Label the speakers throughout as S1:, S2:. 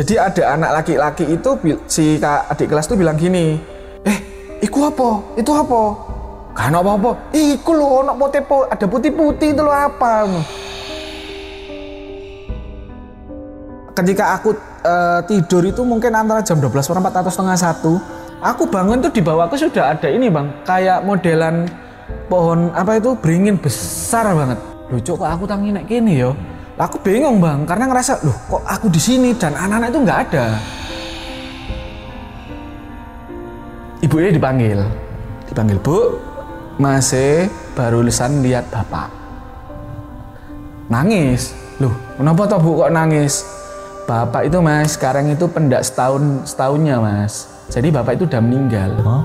S1: Jadi ada anak laki-laki itu si adik kelas tuh bilang gini, iku apa? Itu apa? Gak apa-apa. Iku lho, ono ada putih-putih itu lho apa? Ketika aku tidur itu mungkin antara jam 12:04 atau setengah 1, aku bangun tuh di bawahku sudah ada ini bang, kayak modelan pohon apa itu beringin besar banget. Loh kok aku tangi nek kene yo. Aku bingung bang, karena ngerasa loh kok aku di sini dan anak-anak itu nggak ada. Ibunya dipanggil, Bu, masih baru lusan lihat bapak. Nangis, loh kenapa toh Bu kok nangis? Bapak itu mas, sekarang itu pendak setahunnya mas. Jadi bapak itu udah meninggal.
S2: Huh?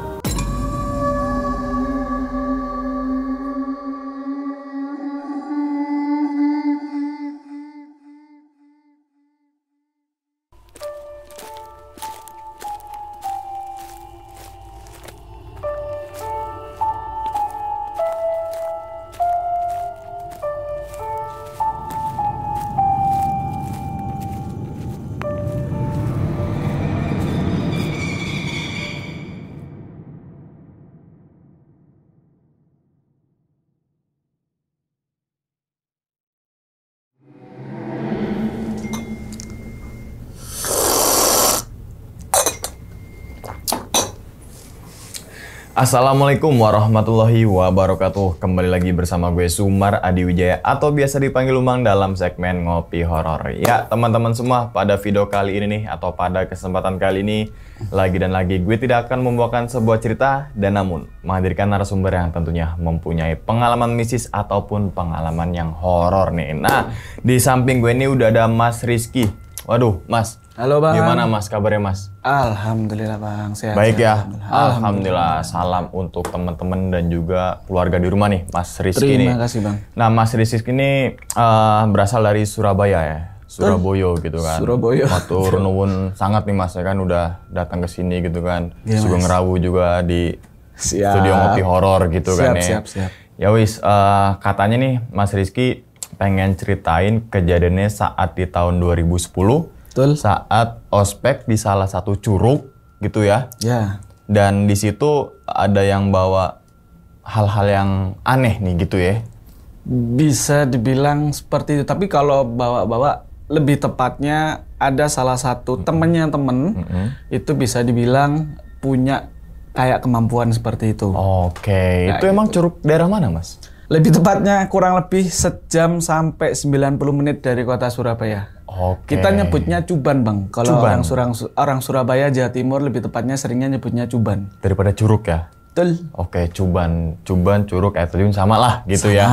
S2: Assalamualaikum warahmatullahi wabarakatuh. Kembali lagi bersama gue Sumar Adi Wijaya atau biasa dipanggil Umang dalam segmen Ngopi Horor. Ya teman-teman semua, pada video kali ini nih atau pada kesempatan kali ini lagi gue tidak akan membawakan sebuah cerita dan namun menghadirkan narasumber yang tentunya mempunyai pengalaman mistis ataupun pengalaman yang horor nih. Nah, di samping gue ini udah ada Mas Rizky. Waduh, Mas.
S1: Halo bang.
S2: Gimana Mas kabarnya Mas?
S1: Alhamdulillah bang, sehat.
S2: Baik ya. Alhamdulillah. Salam untuk teman-teman dan juga keluarga di rumah nih, Mas Rizky ini.
S1: Terima kasih bang.
S2: Nah, Mas Rizky ini berasal dari Surabaya ya, Surabaya gitu kan.
S1: Surabaya.
S2: Matur nuwun sangat nih Mas, ya kan udah datang ke sini gitu kan.
S1: Ya,
S2: Sugeng Rawu juga di studio Ngopi Horor gitu kan ya.
S1: Siap.
S2: Ya wis, katanya nih Mas Rizky pengen ceritain kejadiannya saat di tahun 2010.
S1: Betul.
S2: Saat ospek di salah satu curug gitu ya.
S1: Ya.
S2: Dan di situ ada yang bawa hal-hal yang aneh nih gitu ya.
S1: Bisa dibilang seperti itu, tapi kalau bawa-bawa lebih tepatnya ada salah satu temennya itu bisa dibilang punya kayak kemampuan seperti itu.
S2: Oke,
S1: Nah,
S2: itu emang curug daerah mana Mas?
S1: Lebih tepatnya kurang lebih sejam sampai 90 menit dari kota Surabaya.
S2: Oke.
S1: Kita nyebutnya Cuban bang. Kalau
S2: Cuban.
S1: orang Surabaya, Jawa Timur lebih tepatnya seringnya nyebutnya Cuban.
S2: Daripada curug ya?
S1: Betul.
S2: Oke, Cuban, curug, air terjun sama lah gitu
S1: Sama.
S2: ya.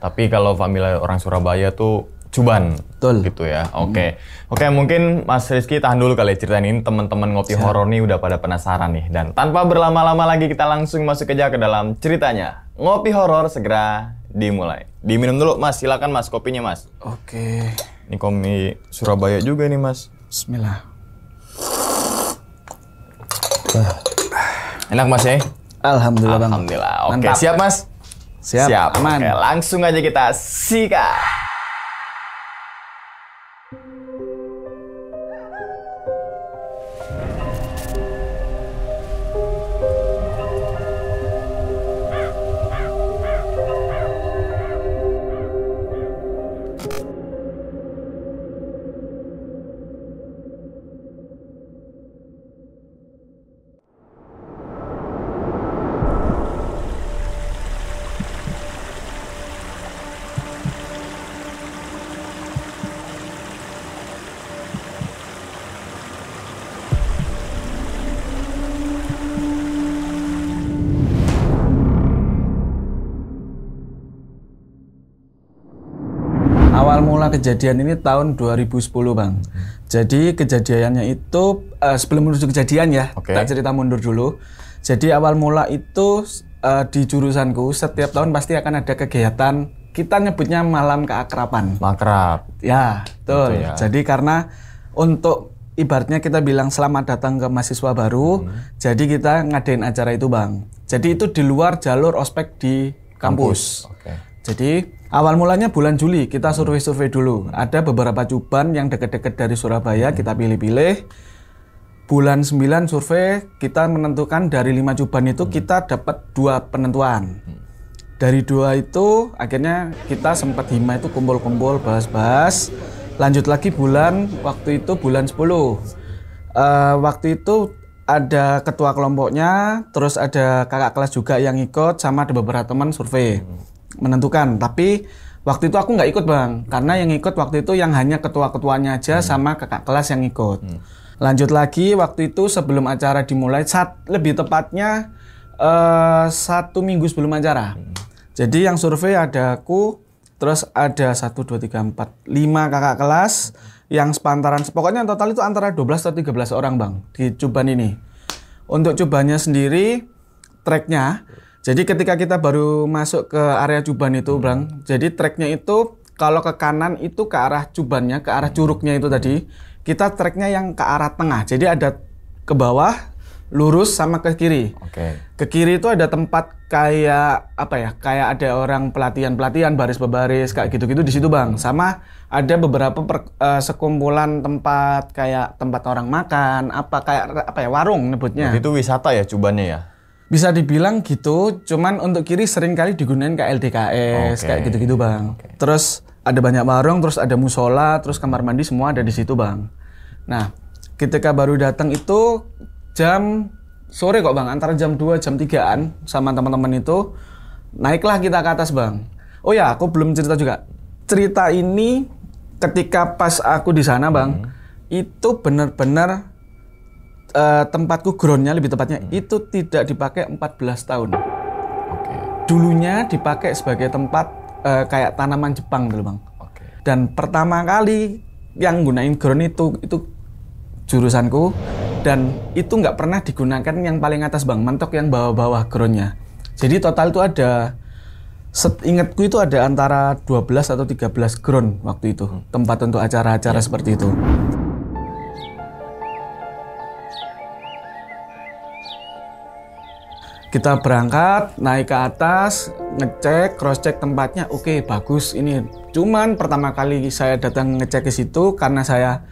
S2: Tapi kalau familiar orang Surabaya tuh Cuban.
S1: Betul.
S2: Gitu ya. Oke, mungkin Mas Rizky tahan dulu kali ceritain ini, teman-teman Ngopi Horor nih udah pada penasaran nih. Dan tanpa berlama-lama lagi kita langsung masuk aja ke dalam ceritanya. Ngopi Horor segera dimulai. Diminum dulu Mas, silakan Mas kopinya Mas.
S1: Oke.
S2: Ini kopi Surabaya juga nih Mas.
S1: Bismillah.
S2: Enak Mas ya?
S1: Alhamdulillah bang.
S2: Alhamdulillah. Oke,
S1: Mantap.
S2: siap Mas?
S1: Siap. Aman.
S2: Oke, langsung aja kita sikat.
S1: Awal mula kejadian ini tahun 2010 bang. Jadi kejadiannya itu sebelum menuju kejadian ya, tak cerita mundur dulu. Jadi awal mula itu di jurusanku setiap tahun pasti akan ada kegiatan, kita nyebutnya malam keakraban.
S2: Makrab.
S1: Ya, betul.
S2: Ya.
S1: Jadi karena untuk ibaratnya kita bilang selamat datang ke mahasiswa baru, jadi kita ngadain acara itu bang. Jadi itu di luar jalur ospek di kampus.
S2: Oke.
S1: Jadi Awal mulanya bulan Juli kita survei-survei dulu. Ada beberapa cuban yang deket-deket dari Surabaya kita pilih-pilih. Bulan 9 survei kita menentukan dari 5 cuban itu kita dapat 2 penentuan. Dari 2 itu akhirnya kita sempat hima itu kumpul-kumpul bahas-bahas. Lanjut lagi waktu itu bulan 10. Waktu itu ada ketua kelompoknya, terus ada kakak kelas juga yang ikut, sama ada beberapa teman survei. Menentukan, tapi waktu itu aku nggak ikut bang, karena yang ikut waktu itu yang hanya ketua-ketuanya aja sama kakak kelas yang ikut. Lanjut lagi waktu itu sebelum acara dimulai, lebih tepatnya 1 minggu sebelum acara. Jadi yang survei ada aku, terus ada 1, 2, 3, 4, 5 kakak kelas yang sepantaran, pokoknya total itu antara 12 atau 13 orang bang di cuban ini. Untuk cubannya sendiri, treknya, jadi ketika kita baru masuk ke area cuban itu bang, jadi treknya itu kalau ke kanan itu ke arah cubannya, ke arah curugnya itu tadi, kita treknya yang ke arah tengah, jadi ada ke bawah, lurus sama ke kiri. Ke kiri itu ada tempat kayak apa ya? Kayak ada orang pelatihan baris berbaris kayak gitu-gitu di situ bang. Sama ada beberapa sekumpulan tempat kayak tempat orang makan, warung nyebutnya.
S2: Itu wisata ya cubannya ya?
S1: Bisa dibilang gitu. Cuman untuk kiri sering kali digunain kayak LDKS kayak gitu-gitu bang. Terus ada banyak warung, terus ada musola, terus kamar mandi semua ada di situ bang. Nah, ketika baru datang itu jam sore kok bang, antara jam 2 jam 3-an sama teman-teman itu naiklah kita ke atas bang. Oh ya, aku belum cerita juga. Cerita ini ketika pas aku di sana bang, itu benar-benar tempatku groundnya lebih tepatnya itu tidak dipakai 14 tahun. Dulunya dipakai sebagai tempat kayak tanaman Jepang dulu bang. Dan pertama kali yang gunain ground itu jurusanku. Dan itu nggak pernah digunakan yang paling atas bang, mentok yang bawah-bawah groundnya. Jadi total itu ada, seingatku itu ada antara 12 atau 13 ground waktu itu, tempat untuk acara-acara seperti itu. Kita berangkat, naik ke atas, ngecek, cross-check tempatnya, oke, bagus ini. Cuman pertama kali saya datang ngecek ke situ, karena saya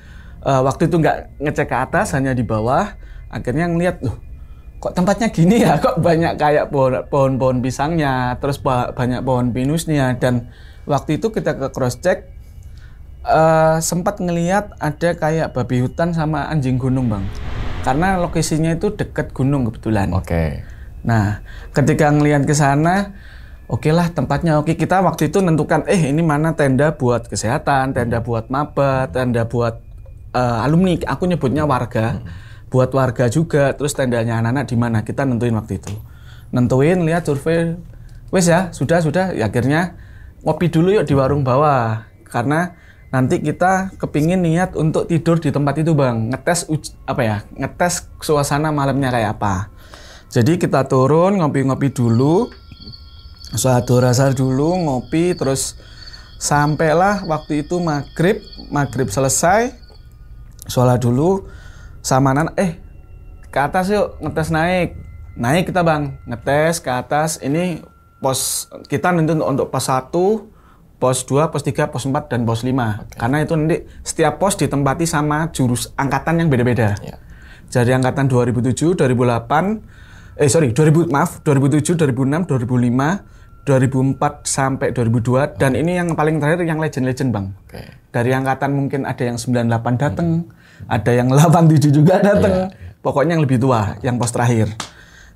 S1: waktu itu nggak ngecek ke atas, hanya di bawah. Akhirnya ngeliat, kok tempatnya gini ya, kok banyak kayak pohon-pohon pisangnya, terus banyak pohon pinusnya. Dan waktu itu kita ke cross-check, sempat ngeliat ada kayak babi hutan sama anjing gunung bang. Karena lokasinya itu dekat gunung kebetulan. Nah, ketika ngeliat ke sana, oke lah tempatnya oke. Kita waktu itu nentukan, ini mana tenda buat kesehatan, tenda buat maba, tenda buat alumni. Aku nyebutnya warga, buat warga juga. Terus tendanya anak-anak di mana? Kita nentuin waktu itu. Nentuin, lihat survei, wes ya, sudah. Ya, akhirnya ngopi dulu yuk di warung bawah. Karena nanti kita kepingin niat untuk tidur di tempat itu bang, ngetes suasana malamnya kayak apa. Jadi kita turun ngopi-ngopi dulu, sholat duha asar dulu, ngopi, terus sampailah waktu itu maghrib selesai, sholat dulu, sama anak, ke atas yuk, ngetes naik kita bang, ngetes ke atas. Ini pos kita nanti untuk pos 1, pos 2, pos 3, pos 4, dan pos 5. Karena itu nanti setiap pos ditempati sama angkatan yang beda-beda. Jadi angkatan 2007, 2008, 2007, 2006, 2005, 2004 sampai 2002, dan ini yang paling terakhir yang legend bang. Dari angkatan mungkin ada yang 98 datang, ada yang 87 juga datang. Pokoknya yang lebih tua, yang pos terakhir.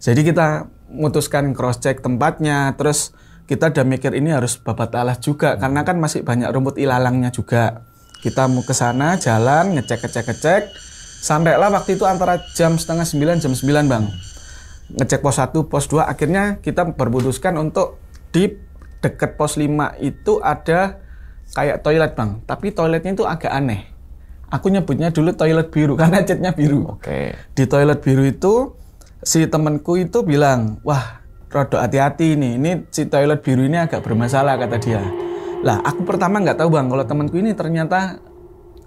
S1: Jadi kita memutuskan cross check tempatnya, terus kita udah mikir ini harus babat alas juga, karena kan masih banyak rumput ilalangnya juga. Kita mau ke sana, jalan, ngecek, sampailah waktu itu antara jam 8:30, jam 9 bang. Ngecek pos 1, pos 2, akhirnya kita berputuskan untuk di dekat pos 5 itu ada kayak toilet bang, tapi toiletnya itu agak aneh. Aku nyebutnya dulu toilet biru karena catnya biru. Di toilet biru itu si temanku itu bilang, wah rada hati-hati nih, ini si toilet biru ini agak bermasalah kata dia. Lah aku pertama nggak tahu bang kalau temanku ini ternyata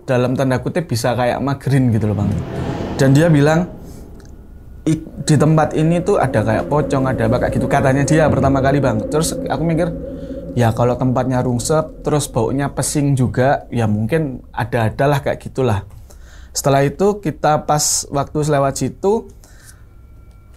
S1: dalam tanda kutip bisa kayak magerin gitu loh bang. Dan dia bilang di tempat ini tuh ada kayak pocong, ada apa kayak gitu katanya dia pertama kali bang. Terus aku mikir Ya kalau tempatnya rungsep, terus baunya pesing juga, ya mungkin ada-ada lah kayak gitulah. Setelah itu kita pas waktu lewat situ,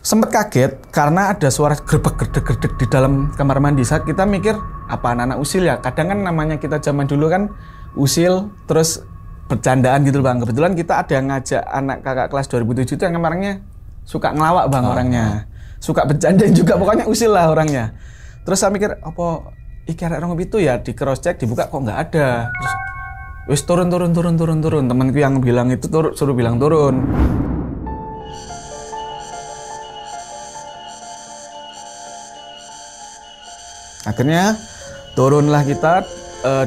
S1: sempet kaget karena ada suara grebek-gredek di dalam kamar mandi. Saat kita mikir, apa anak-anak usil ya? Kadang kan namanya kita zaman dulu kan usil, terus bercandaan gitu Bang. Kebetulan kita ada yang ngajak anak kakak kelas 2007 itu yang orangnya suka ngelawak Bang orangnya. Suka bercandain juga, pokoknya usil lah orangnya. Terus saya mikir, apa iki arek rong itu ya, di cross check dibuka kok nggak ada. Terus wis turun. Temanku yang bilang itu suruh bilang turun. Akhirnya turunlah kita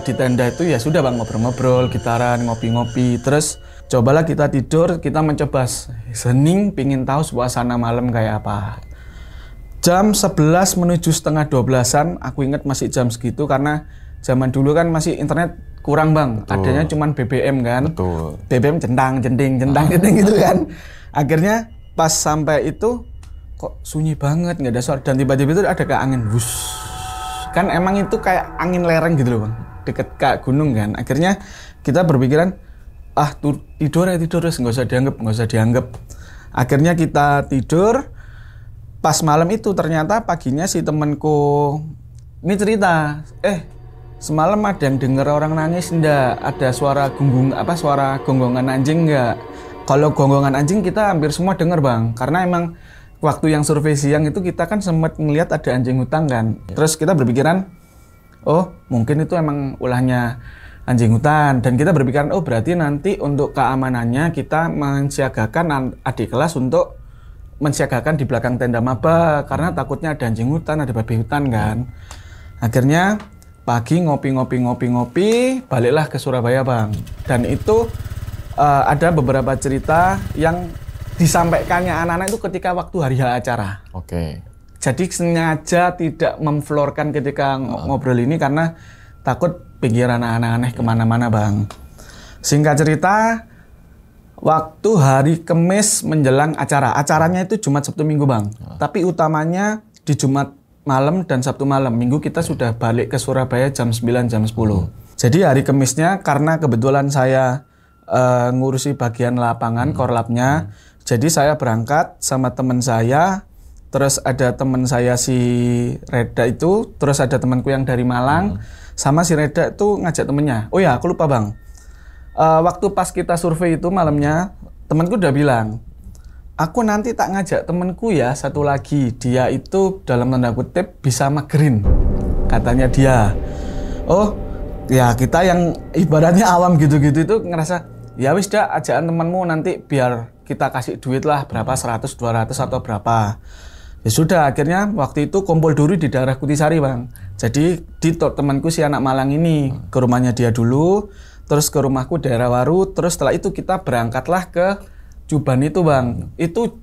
S1: di tenda itu, ya sudah Bang, ngobrol-ngobrol, gitaran, ngopi-ngopi. Terus cobalah kita tidur, kita mencoba hening, pingin tahu suasana malam kayak apa. Jam 11 menuju setengah 12-an, aku ingat masih jam segitu karena zaman dulu kan masih internet kurang Bang. Betul. Adanya cuman BBM kan. Betul. BBM jending gitu kan. Akhirnya pas sampai itu kok sunyi banget, nggak ada suara, dan tiba-tiba itu ada kayak angin wush. Kan emang itu kayak angin lereng gitu loh Bang, deket kayak gunung kan. Akhirnya kita berpikiran, tidur terus, nggak usah dianggap. Akhirnya kita tidur. Pas malam itu ternyata paginya si temanku ini cerita, semalam ada yang denger orang nangis enggak? Ada suara suara gonggongan anjing enggak? Kalau gonggongan anjing kita hampir semua denger Bang, karena emang waktu yang survei siang itu kita kan sempat ngelihat ada anjing hutan kan. Terus kita berpikiran, oh mungkin itu emang ulahnya anjing hutan, dan kita berpikiran, oh berarti nanti untuk keamanannya kita mensiagakan adik kelas untuk mensiagakan di belakang tenda maba karena takutnya ada anjing hutan, ada babi hutan kan. Akhirnya pagi ngopi, baliklah ke Surabaya Bang. Dan itu ada beberapa cerita yang disampaikannya anak-anak itu ketika waktu hari H acara. Oke. Jadi sengaja tidak memflorkan ketika ngobrol ini karena takut pikiran anak-anak kemana-mana Bang. Singkat cerita, waktu hari Kamis menjelang acaranya itu Jumat, Sabtu, Minggu Bang. Tapi utamanya di Jumat malam dan Sabtu malam. Minggu kita sudah balik ke Surabaya jam 9, jam 10. Jadi hari Kamisnya karena kebetulan saya ngurusi bagian lapangan, korlapnya. Jadi saya berangkat sama teman saya, terus ada teman saya si Reda itu, terus ada temanku yang dari Malang, sama si Reda itu ngajak temennya. Oh ya, aku lupa Bang. Waktu pas kita survei itu malamnya, temanku udah bilang, aku nanti tak ngajak temanku ya, satu lagi, dia itu dalam tanda kutip bisa magerin, katanya dia. Oh, ya kita yang ibaratnya awam gitu-gitu itu ngerasa, ya wis dah ajakan temanmu nanti biar kita kasih duit lah, berapa, 100, 200 atau berapa. Ya sudah, akhirnya waktu itu kumpul dulu di daerah Kutisari Bang. Jadi di temanku si anak Malang ini, ke rumahnya dia dulu, terus ke rumahku daerah Waru, terus setelah itu kita berangkatlah ke Juban itu Bang. Itu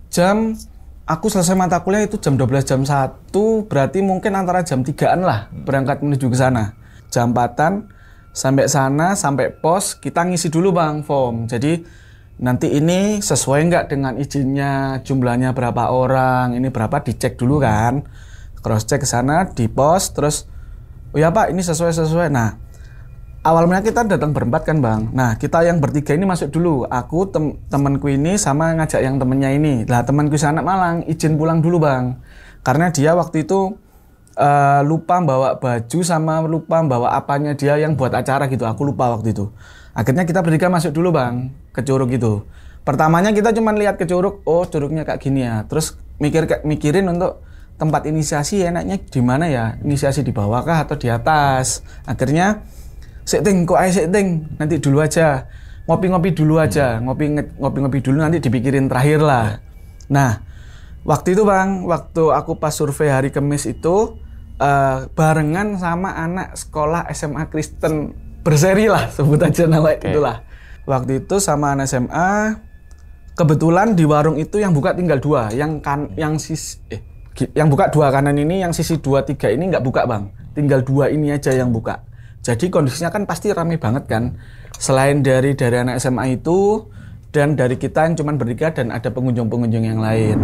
S1: aku selesai mata kuliah itu jam 12, jam 1, berarti mungkin antara jam 3-an lah berangkat menuju ke sana. Jam 4-an sampai sana, sampai pos, kita ngisi dulu Bang form. Jadi nanti ini sesuai nggak dengan izinnya, jumlahnya berapa orang, ini berapa, dicek dulu kan. Cross check ke sana, di pos, terus oh ya Pak ini sesuai. Nah, awalnya kita datang berempat kan Bang. Nah kita yang bertiga ini masuk dulu. Aku, temanku ini sama ngajak yang temennya ini. Lah temanku si anak Malang izin pulang dulu Bang. Karena dia waktu itu lupa bawa baju sama lupa bawa apanya dia yang buat acara gitu. Aku lupa waktu itu. Akhirnya kita bertiga masuk dulu Bang ke curug itu. Pertamanya kita cuma lihat ke curug. Oh curugnya kayak gini ya. Terus mikirin untuk tempat inisiasi enaknya di mana ya? Inisiasi di bawah kah atau di atas? Akhirnya Sik ting, nanti dulu aja. Ngopi-ngopi dulu aja. Ngopi-ngopi dulu nanti dipikirin terakhir lah. Nah, waktu itu Bang, waktu aku pas survei hari Kamis itu barengan sama anak sekolah SMA Kristen berseri lah, sebut aja nama itulah. Waktu itu sama anak SMA, kebetulan di warung itu yang buka tinggal 2, yang buka 2 kanan ini, yang sisi 2, 3 ini nggak buka Bang. Tinggal 2 ini aja yang buka. Jadi kondisinya kan pasti ramai banget kan. Selain dari anak SMA itu dan dari kita yang cuma bertiga dan ada pengunjung-pengunjung yang lain.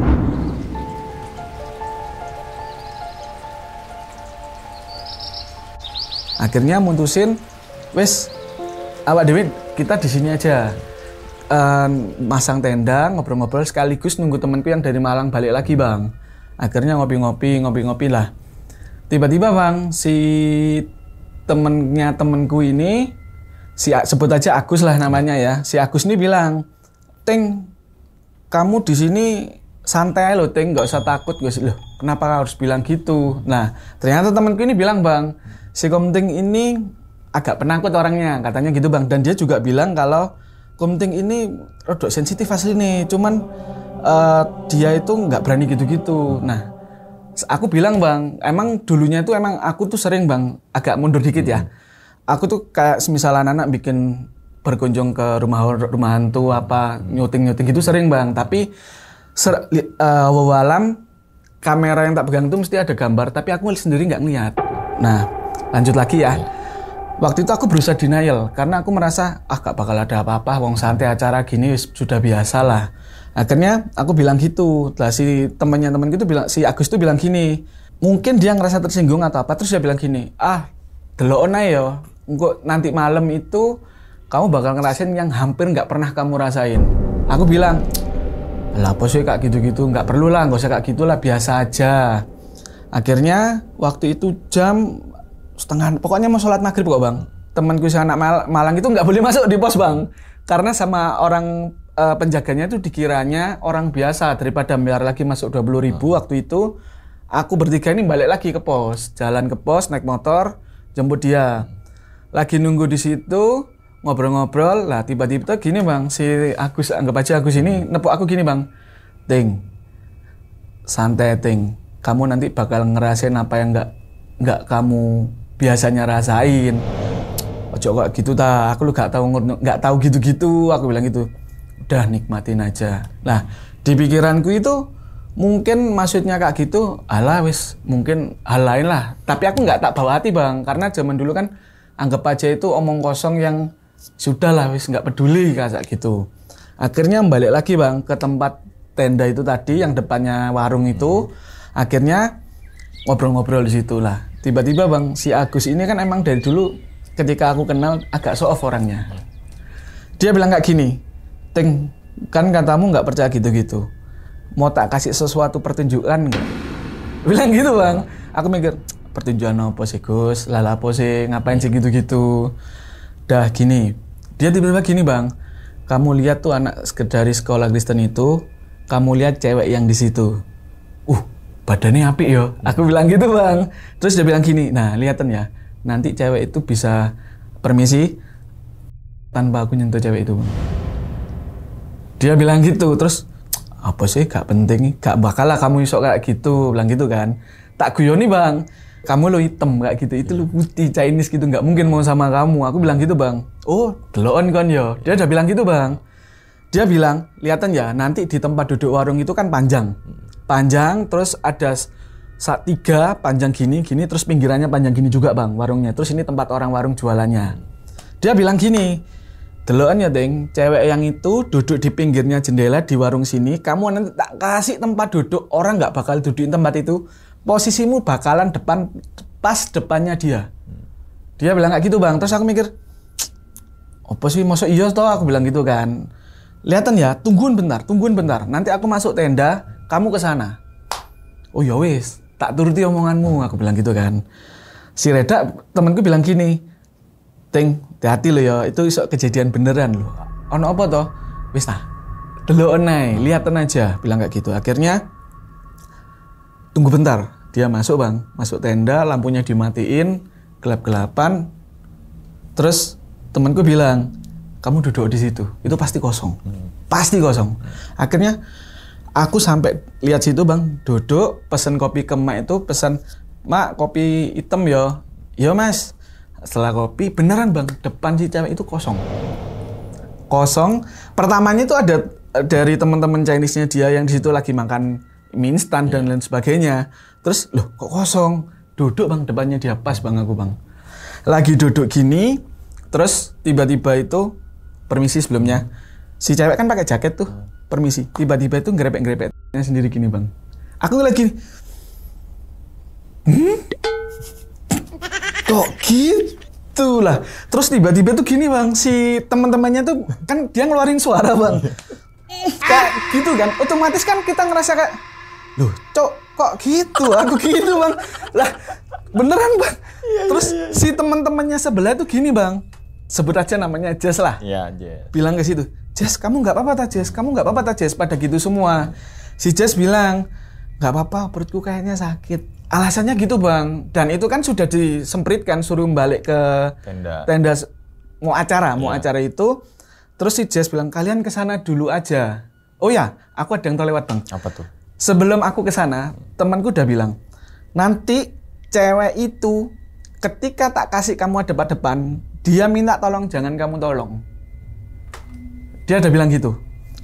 S1: Akhirnya mutusin, wes awak dewe kita di sini aja. Masang tenda, ngobrol-ngobrol sekaligus nunggu temanku yang dari Malang balik lagi bang. Akhirnya ngopi-ngopi lah. Tiba-tiba bang, si temenku ini, sebut aja Agus lah namanya ya. Si Agus ini bilang, Teng, kamu di sini santai loh Teng, nggak usah takut. Gue loh, kenapa harus bilang gitu? Nah, ternyata temanku ini bilang bang, si Komting ini agak penakut orangnya, katanya gitu bang. Dan dia juga bilang kalau Komting ini rodok sensitif asli nih, cuman dia itu nggak berani gitu-gitu. Nah, aku bilang bang, emang dulunya itu emang aku tuh sering bang, agak mundur dikit ya. Aku tuh kayak semisal anak-anak bikin berkunjung ke rumah hantu apa, nyuting gitu sering bang. Tapi wawalam kamera yang tak pegang itu mesti ada gambar, tapi aku sendiri nggak ngeliat. Nah, lanjut lagi ya. Waktu itu aku berusaha denial karena aku merasa gak bakal ada apa-apa, wong santai acara gini sudah biasa lah. Akhirnya aku bilang gitu. Lah si temanku itu bilang, si Agus itu bilang gini, mungkin dia ngerasa tersinggung atau apa, terus dia bilang gini, delokon ae yo. Engko nanti malam itu kamu bakal ngerasain yang hampir nggak pernah kamu rasain. Aku bilang, lah apa sih kak gitu-gitu, nggak perlu lah, nggak usah kak gitulah, biasa aja. Akhirnya waktu itu jam setengah, pokoknya mau sholat maghrib kok bang. Temanku si anak Malang itu nggak boleh masuk di pos bang, karena sama orang penjaganya itu dikiranya orang biasa, daripada biar lagi masuk 20.000 waktu itu. Aku bertiga ini balik lagi ke pos, jalan ke pos naik motor jemput dia. Lagi nunggu di situ ngobrol-ngobrol lah, tiba-tiba gini bang, si Agus, anggap aja Agus ini nepuk aku gini bang, Ting, santai Ting, kamu nanti bakal ngerasain apa yang nggak kamu biasanya rasain. Ojo kok gitu ta, aku lu nggak tahu gitu-gitu, aku bilang gitu. Udah nikmatin aja. Nah, di pikiranku itu mungkin maksudnya kayak gitu, alah wis mungkin hal lain lah. Tapi aku nggak tak bawa hati bang, karena zaman dulu kan anggap aja itu omong kosong yang sudah lah wis nggak peduli kayak gitu. Akhirnya balik lagi bang ke tempat tenda itu tadi yang depannya warung itu. Akhirnya ngobrol-ngobrol di situ lah. Tiba-tiba bang, si Agus ini kan emang dari dulu ketika aku kenal agak show off orangnya. Dia bilang kayak gini, Ting, kan katamu nggak percaya gitu-gitu. Mau tak kasih sesuatu pertunjukan nggak? Bilang gitu bang. Aku mikir, pertunjukan apa sih Gus? Lala apa sih? Ngapain sih gitu-gitu? Dah gini, dia tiba-tiba gini bang. Kamu lihat tuh anak dari sekolah Kristen itu, kamu lihat cewek yang di situ. Badannya apik yo. Aku bilang gitu bang. Terus dia bilang gini, nah lihatan ya, nanti cewek itu bisa permisi tanpa aku nyentuh cewek itu bang. Dia bilang gitu, terus apa sih gak penting, gak bakal lah kamu isok kayak gitu, bilang gitu kan. Tak guyoni bang, kamu lo hitam kayak gitu, itu lo putih Chinese gitu, gak mungkin mau sama kamu. Aku bilang gitu bang. Oh delon kan yo. Dia udah bilang gitu bang. Dia bilang, lihatan ya, nanti di tempat duduk warung itu kan panjang, terus ada 3 panjang gini, terus pinggirannya panjang gini juga bang warungnya. Terus ini tempat orang warung jualannya. Dia bilang gini, deloan ya Deng, cewek yang itu duduk di pinggirnya jendela di warung sini, kamu nanti tak kasih tempat duduk, orang nggak bakal duduk di tempat itu, posisimu bakalan pas depannya dia. Dia bilang kayak gitu bang. Terus aku mikir, apa sih masuk iya toh, aku bilang gitu kan. Lihatan ya, tungguin bentar, nanti aku masuk tenda, kamu ke sana. Oh ya wis, tak turuti omonganmu, aku bilang gitu kan. Si Reda temanku bilang gini, Ting, hati-hati lo ya, itu iso kejadian beneran lo. Ono apa toh? Wis tah, delok nae, lihatan aja, bilang kayak gitu. Akhirnya tunggu bentar, dia masuk bang, masuk tenda, lampunya dimatiin, gelap-gelapan. Terus temanku bilang, kamu duduk di situ, itu pasti kosong, pasti kosong. Akhirnya aku sampai lihat situ bang, duduk, pesen kopi ke Mak itu, pesen, Mak kopi hitam yo. Yo mas. Setelah kopi, beneran bang, depan si cewek itu kosong. Pertamanya itu ada dari teman-teman Chinese-nya dia yang di situ lagi makan mie instan dan lain sebagainya. Terus, loh kok kosong? Duduk bang, depannya dia, pas bang aku bang. Lagi duduk gini, terus tiba-tiba itu, permisi sebelumnya, si cewek kan pakai jaket tuh, permisi. Tiba-tiba itu ngerepek-ngerepeknya sendiri gini bang. Aku lagi, kok gitu lah. Terus tiba-tiba tuh gini bang, si teman-temannya tuh kan dia ngeluarin suara bang. Kayak gitu kan, otomatis kan kita ngerasa kayak, loh cok kok gitu, aku gitu bang. Lah beneran bang. Terus si teman-temannya sebelah tuh gini bang, sebut aja namanya Jess lah.
S2: Iya, Jess.
S1: Bilang ke situ, Jess kamu nggak apa-apa ta Jess, kamu nggak apa-apa ta Jess, pada gitu semua. Si Jess bilang, nggak apa-apa, perutku kayaknya sakit. Alasannya gitu bang, dan itu kan sudah disempritkan, suruh balik ke tenda mau acara itu. Terus si Jess bilang, kalian kesana dulu aja. Oh ya, aku ada yang terlewat bang.
S2: Apa tuh?
S1: Sebelum aku kesana, temanku udah bilang, nanti cewek itu ketika tak kasih kamu depan-depan, dia minta tolong, jangan kamu tolong. Dia udah bilang gitu.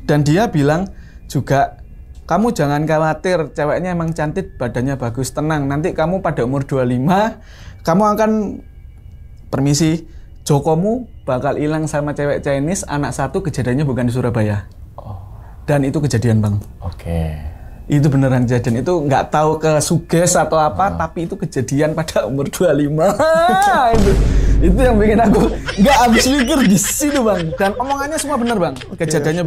S1: Dan dia bilang juga, kamu jangan khawatir, ceweknya emang cantik, badannya bagus, tenang. Nanti kamu pada umur 25, kamu akan, permisi, jokomu bakal hilang sama cewek Chinese, anak satu, kejadiannya bukan di Surabaya. Dan itu kejadian bang.
S2: Oke.
S1: Itu beneran kejadian, itu nggak tahu ke suges atau apa, tapi itu kejadian pada umur 25. itu yang bikin aku nggak habis pikir di situ bang. Dan omongannya semua bener bang. Kejadiannya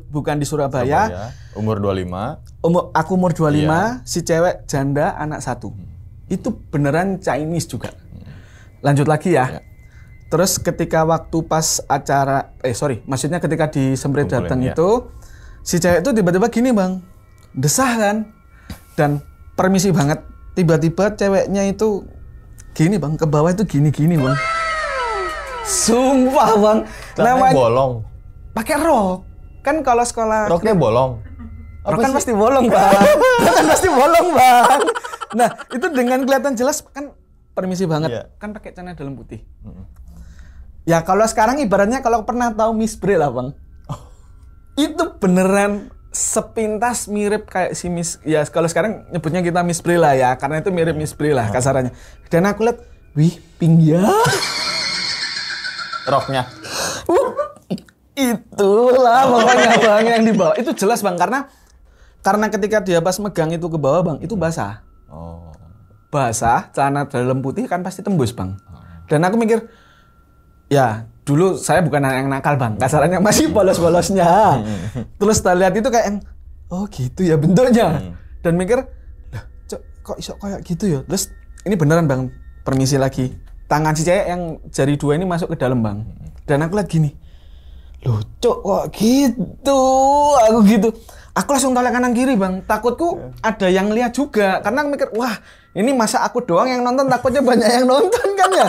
S1: bukan di Surabaya.
S2: Umur 25.
S1: Aku umur 25, si cewek janda anak satu. Itu beneran Chinese juga. Lanjut lagi ya. Terus ketika waktu pas acara, maksudnya ketika di Semprit datang itu, si cewek itu tiba-tiba gini bang, desah kan, dan permisi banget, tiba-tiba ceweknya itu gini bang, ke bawah itu gini-gini bang. Sumpah bang,
S2: namanya bolong.
S1: Pakai rok, kan kalau sekolah.
S2: Roknya bolong.
S1: Rok kan pasti bolong bang, rok kan pasti bolong bang. Nah itu dengan kelihatan jelas kan, permisi banget, kan pakai celana dalam putih. Ya kalau sekarang ibaratnya kalau pernah tahu Miss Bre lah bang, itu beneran sepintas mirip kayak si Miss, ya kalau sekarang nyebutnya kita Miss Bre lah ya, karena itu mirip Miss Bre lah kasarannya. Dan aku lihat, wih pink ya.
S2: Roknya.
S1: Itulah pokoknya bang yang di bawah. Itu jelas bang, karena ketika dia pas megang itu ke bawah bang, itu basah. Basah, celana dalam putih kan pasti tembus bang. Dan aku mikir, ya dulu saya bukan anak yang nakal bang, kasarannya masih polos-polosnya. Terus kita lihat itu kayak, oh gitu ya bentuknya. Dan mikir, lah kok iso kayak gitu ya. Terus ini beneran bang, permisi lagi. Tangan si cewek yang jari 2 ini masuk ke dalam bang. Dan aku lihat gini, loh cok kok gitu, aku gitu. Aku langsung tolak kanan kiri bang, takutku ada yang lihat juga. Karena aku mikir, wah ini masa aku doang yang nonton, takutnya banyak yang nonton kan ya.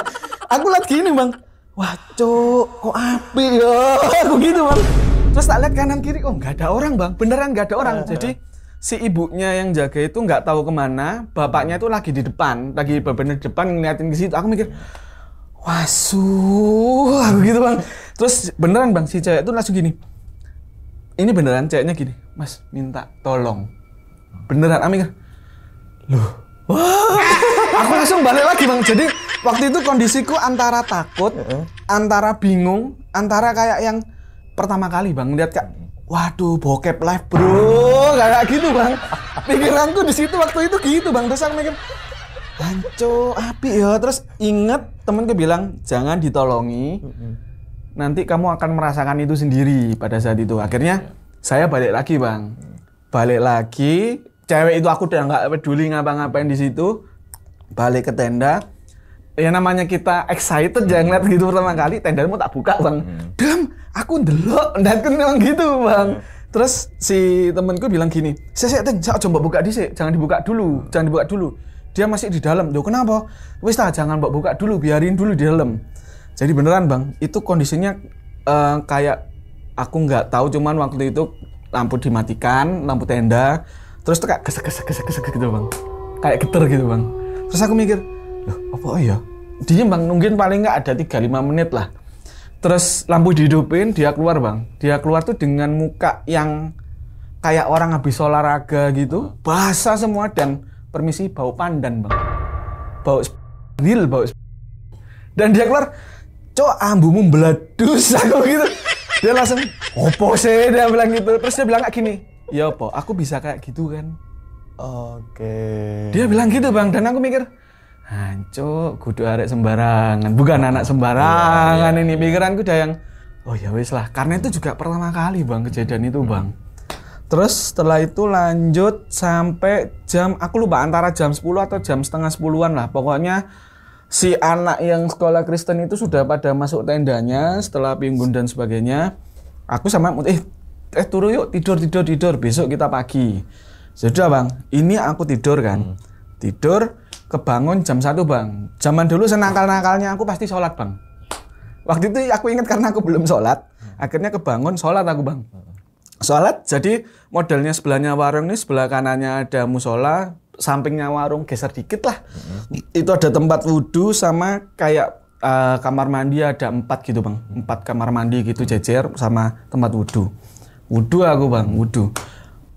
S1: Aku lihat gini bang, wah cok kok api ya, aku gitu bang. Terus tak lihat kanan kiri, oh nggak ada orang bang, beneran nggak ada orang. Jadi si ibunya yang jaga itu nggak tahu kemana, bapaknya itu lagi di depan, lagi bener di depan ngeliatin ke situ. Aku mikir, wasuh, aku gitu bang. Terus beneran bang, si cewek itu langsung gini, ini beneran ceweknya gini, mas minta tolong, beneran. Aku mikir, loh, wah, aku langsung balik lagi bang. Jadi waktu itu kondisiku antara takut, antara bingung, antara kayak yang pertama kali bang lihat kayak, waduh bokep live bro, kayak gitu bang. Pikiranku di situ waktu itu gitu bang. Terus aku mikir, hancur api ya. Terus inget temenku bilang jangan ditolongi, nanti kamu akan merasakan itu sendiri pada saat itu. Akhirnya saya balik lagi bang, balik lagi. Cewek itu aku udah nggak peduli ngapa-ngapain di situ. Balik ke tenda. Ya namanya kita excited jangan ngeliat gitu pertama kali, tenda mau tak buka bang. Dam, aku ndelok, dan memang gitu bang. Terus si temenku bilang gini, saya coba buka jangan dibuka dulu, Dia masih di dalam. Loh kenapa? Wis lah, jangan buka dulu, biarin dulu di dalam. Jadi beneran bang, itu kondisinya kayak aku nggak tahu, cuman waktu itu lampu dimatikan, lampu tenda, terus tuh kayak gesek gitu bang, kayak geter gitu bang. Terus aku mikir, loh apa ya? Dia bang nungguin paling nggak ada 3-5 menit lah. Terus lampu dihidupin, dia keluar bang. Dia keluar tuh dengan muka yang kayak orang habis olahraga gitu, basah semua dan permisi bau pandan bang, bau dan dia keluar, cok ambumu beladus, aku gitu. Dia langsung, opo sih, dia bilang gitu. Terus dia bilang kayak gini, ya opo, aku bisa kayak gitu kan.
S2: Oke.
S1: Dia bilang gitu bang, dan aku mikir, hancur, kudu arek sembarangan, bukan anak sembarangan ini. Pikiranku udah yang, oh ya wis lah. Karena itu juga pertama kali bang kejadian itu bang. Terus setelah itu lanjut sampai jam, aku lupa antara jam 10 atau jam setengah 10-an lah. Pokoknya si anak yang sekolah Kristen itu sudah pada masuk tendanya setelah pimpun dan sebagainya. Aku sama turun yuk, tidur, besok kita pagi. Sudah bang, ini aku tidur kan. Tidur, kebangun jam 1 bang. Zaman dulu senakal-nakalnya aku pasti sholat bang. Waktu itu aku ingat karena aku belum sholat. Akhirnya kebangun sholat aku bang. Sholat, jadi modelnya sebelahnya warung ini, sebelah kanannya ada musola, sampingnya warung geser dikit lah. Itu ada tempat wudhu sama kayak kamar mandi ada 4 gitu bang. 4 kamar mandi gitu jejer sama tempat wudhu. Wudhu aku bang, wudhu.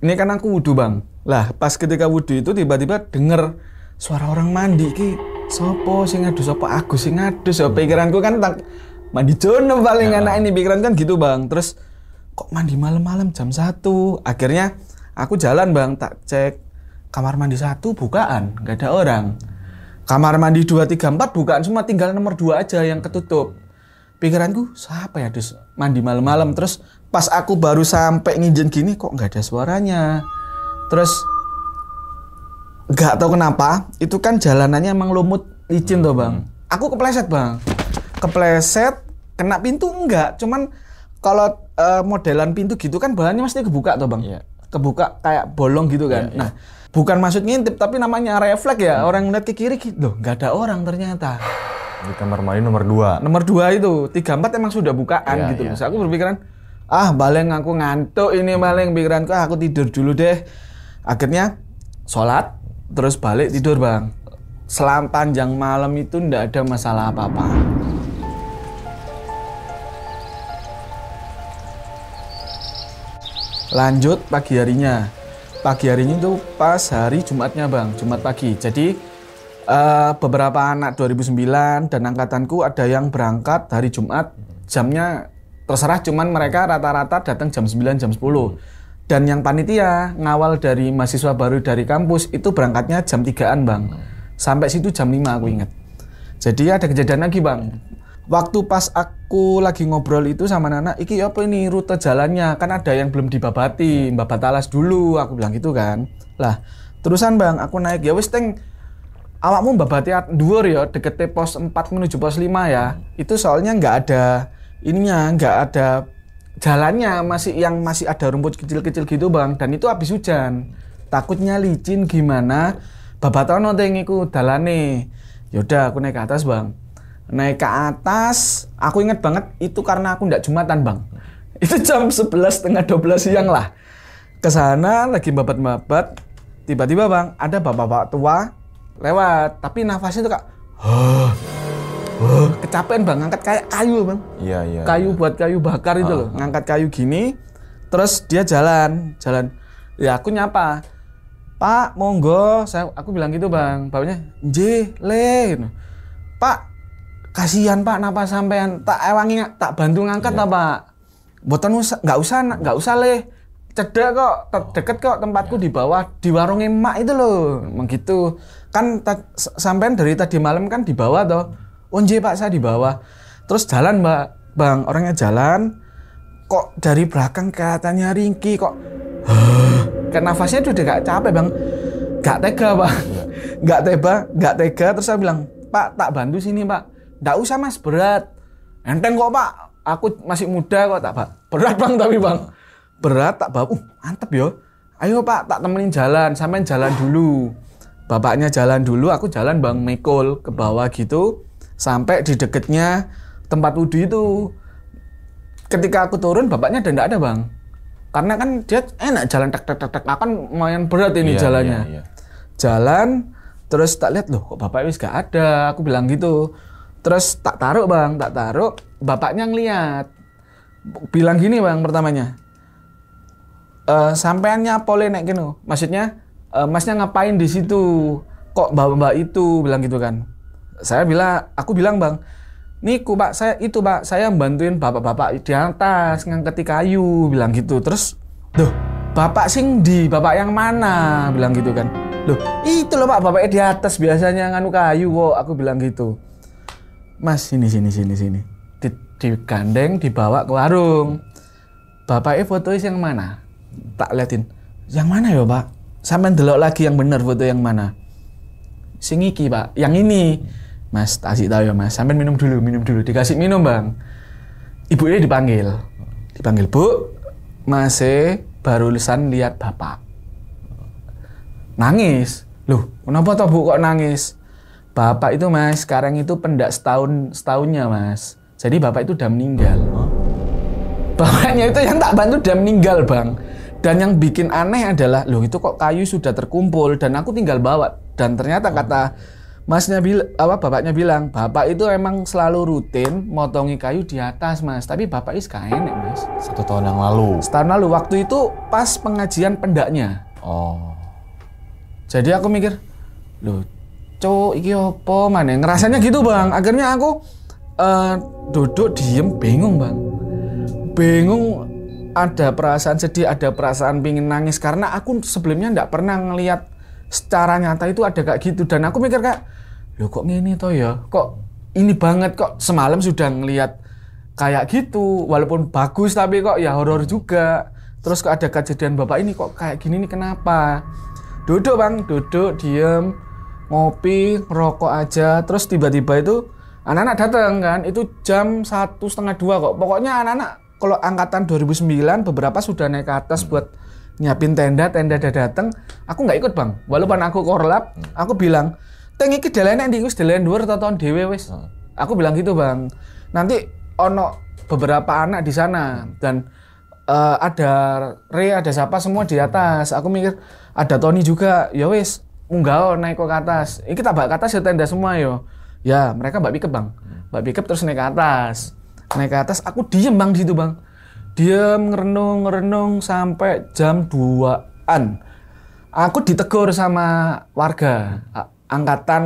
S1: Ini kan aku wudhu bang. Lah pas ketika wudhu itu tiba-tiba denger suara orang mandi ki. Sopo sing ngadus, sopo Agus sing ngadus. Pikiranku kan mandi jono paling enak ini, pikiran kan gitu bang. Terus kok mandi malam-malam jam 1. Akhirnya aku jalan bang, tak cek kamar mandi 1 bukaan, nggak ada orang. Kamar mandi 2, 3, 4 bukaan semua, tinggal nomor 2 aja yang ketutup. Pikiranku, siapa ya dus mandi malam-malam. Terus pas aku baru sampai nginjen gini, kok nggak ada suaranya. Terus nggak tahu kenapa, itu kan jalanannya emang lumut licin tuh bang. Aku kepleset bang, kepleset, kena pintu enggak, cuman kalau modelan pintu gitu kan bahannya mesti kebuka tuh bang. Kebuka kayak bolong gitu kan. Nah, bukan maksud ngintip tapi namanya refleks ya. Orang ngeliat ke kiri gitu, loh nggak ada orang ternyata.
S2: Di kamar mandi nomor 2.
S1: Nomor 2 itu, 3, 4 emang sudah bukaan gitu. Terus aku berpikiran, baleng aku ngantuk ini baleng, pikiranku aku tidur dulu deh. Akhirnya sholat, terus balik tidur bang. Selama panjang malam itu nggak ada masalah apa-apa. Lanjut pagi harinya. Pagi harinya itu pas hari Jumatnya bang, Jumat pagi. Jadi beberapa anak 2009 dan angkatanku ada yang berangkat hari Jumat. Jamnya terserah, cuman mereka rata-rata datang jam 9, jam 10. Dan yang panitia ngawal dari mahasiswa baru dari kampus itu berangkatnya jam 3-an bang. Sampai situ jam 5 aku ingat. Jadi ada kejadian lagi bang. Waktu pas aku lagi ngobrol itu sama Nana, iki apa ini rute jalannya? Kan ada yang belum dibabati, babat alas dulu, aku bilang gitu kan. Lah, terusan bang, aku naik, ya wis teng, awakmu babati dhuwur ya, deket pos 4 menuju pos 5 ya. Itu soalnya nggak ada ininya, nggak ada jalannya, masih ada rumput kecil-kecil gitu bang. Dan itu habis hujan, takutnya licin gimana, babatono teng iku dalane. Yaudah, aku naik ke atas bang. Naik ke atas, aku inget banget itu karena aku nggak Jumatan bang. Itu jam 11, setengah 12 siang lah. Kesana lagi babat-babat, tiba-tiba bang ada bapak-bapak tua lewat, tapi nafasnya tuh kak, kecapean bang, ngangkat kayak kayu bang.
S2: Iya.
S1: Kayu buat kayu bakar itu loh, ngangkat kayu gini, terus dia jalan. Ya aku nyapa, Pak, monggo, aku bilang gitu bang, bapaknya, nje, le, Pak. Kasihan Pak, napa sampean tak ewangi tak bantu ngangkat Pak. Mboten nggak usah le. Cedek kok, deket kok tempatku di bawah, di warung emak itu loh. Begitu. Kan sampean dari tadi malam kan di bawah toh. Oh nggih Pak, saya di bawah. Terus jalan Bang, orangnya jalan. Kok dari belakang katanya ringkih kok. Kan nafasnya udah gak capek Bang. Gak tega Bang. Gak tega terus saya bilang, "Pak, tak bantu sini Pak." Nggak usah mas, berat. Enteng kok Pak, aku masih muda kok tak Pak. Berat Bang tapi Bang. Berat tak bawa, mantep yo. Ayo Pak, tak temenin jalan, sampean jalan dulu. Bapaknya jalan dulu, aku jalan Bang, mekol ke bawah gitu. Sampai di deketnya tempat wudhu itu. Ketika aku turun, bapaknya udah nggak ada Bang. Karena kan dia enak jalan tak, akan lumayan berat ini jalannya. Iya. Jalan, terus tak lihat loh kok bapaknya wis gak ada, aku bilang gitu. Terus tak taruh Bang, bapaknya ngeliat. Bilang gini Bang pertamanya, sampeannya pole nek kene. Maksudnya, masnya ngapain di situ? Kok mbak itu bilang gitu kan. Aku bilang Bang, niku Pak, saya bantuin bapak-bapak di atas ngangketi kayu, bilang gitu. Terus, bapak sing di, bapak yang mana? Bilang gitu kan. Loh, itu loh Pak, bapaknya di atas biasanya nganu kayu kok. Aku bilang gitu. Mas, sini. Digandeng, dibawa ke warung. Bapaknya fotois yang mana? Tak liatin. Yang mana ya Pak? Sampai delok lagi yang bener foto yang mana? Sing iki Pak, yang ini. Mas, tak kasih tahu ya Mas. Sampai minum dulu. Dikasih minum Bang. Ibunya dipanggil, Bu, masih barusan lihat bapak. Nangis. Loh, kenapa toh Bu kok nangis? Bapak itu Mas, sekarang itu pendak setahunnya Mas. Jadi bapak itu udah meninggal. Bapaknya itu yang tak bantu udah meninggal Bang. Dan yang bikin aneh adalah, loh itu kok kayu sudah terkumpul dan aku tinggal bawa. Dan ternyata kata bapaknya bilang, bapak itu emang selalu rutin motongi kayu di atas Mas. Tapi bapak is enek Mas.
S2: 1 tahun yang lalu.
S1: Setahun lalu, waktu itu pas pengajian pendaknya.
S2: Oh.
S1: Jadi aku mikir, loh cowok iki opo maneh? Ngerasanya gitu Bang. Akhirnya aku duduk diem bingung Bang. Bingung, ada perasaan sedih, ada perasaan pingin nangis. Karena aku sebelumnya nggak pernah ngelihat secara nyata itu ada kayak gitu. Dan aku mikir kayak, loh kok gini toh ya? Kok ini banget, kok semalam sudah ngelihat kayak gitu. Walaupun bagus tapi kok ya horor juga. Terus kok ada kejadian bapak ini kok kayak gini nih, kenapa? Duduk Bang, duduk, diem, ngopi, ngerokok aja. Terus tiba-tiba itu anak-anak datang kan. Itu jam 1:30 kok. Pokoknya anak-anak kalau angkatan 2009 beberapa sudah naik ke atas buat nyiapin tenda udah datang. Aku nggak ikut Bang. Walaupun aku korlap, aku bilang, "Teng iki dalane ndi wis dalen dhuwur tonton dhewe wis." Aku bilang gitu Bang. Nanti ono beberapa anak di sana dan ada ada siapa semua di atas. Aku mikir ada Tony juga. Ya wis, munggah naik ke atas. Iki tak bak ke atas ya tenda semua yo. Ya, mereka mbak pikep Bang. Mbak pikep terus naik ke atas. Naik ke atas, aku diem Bang di situ Bang. Diem ngerenung sampai jam 2-an. Aku ditegur sama warga angkatan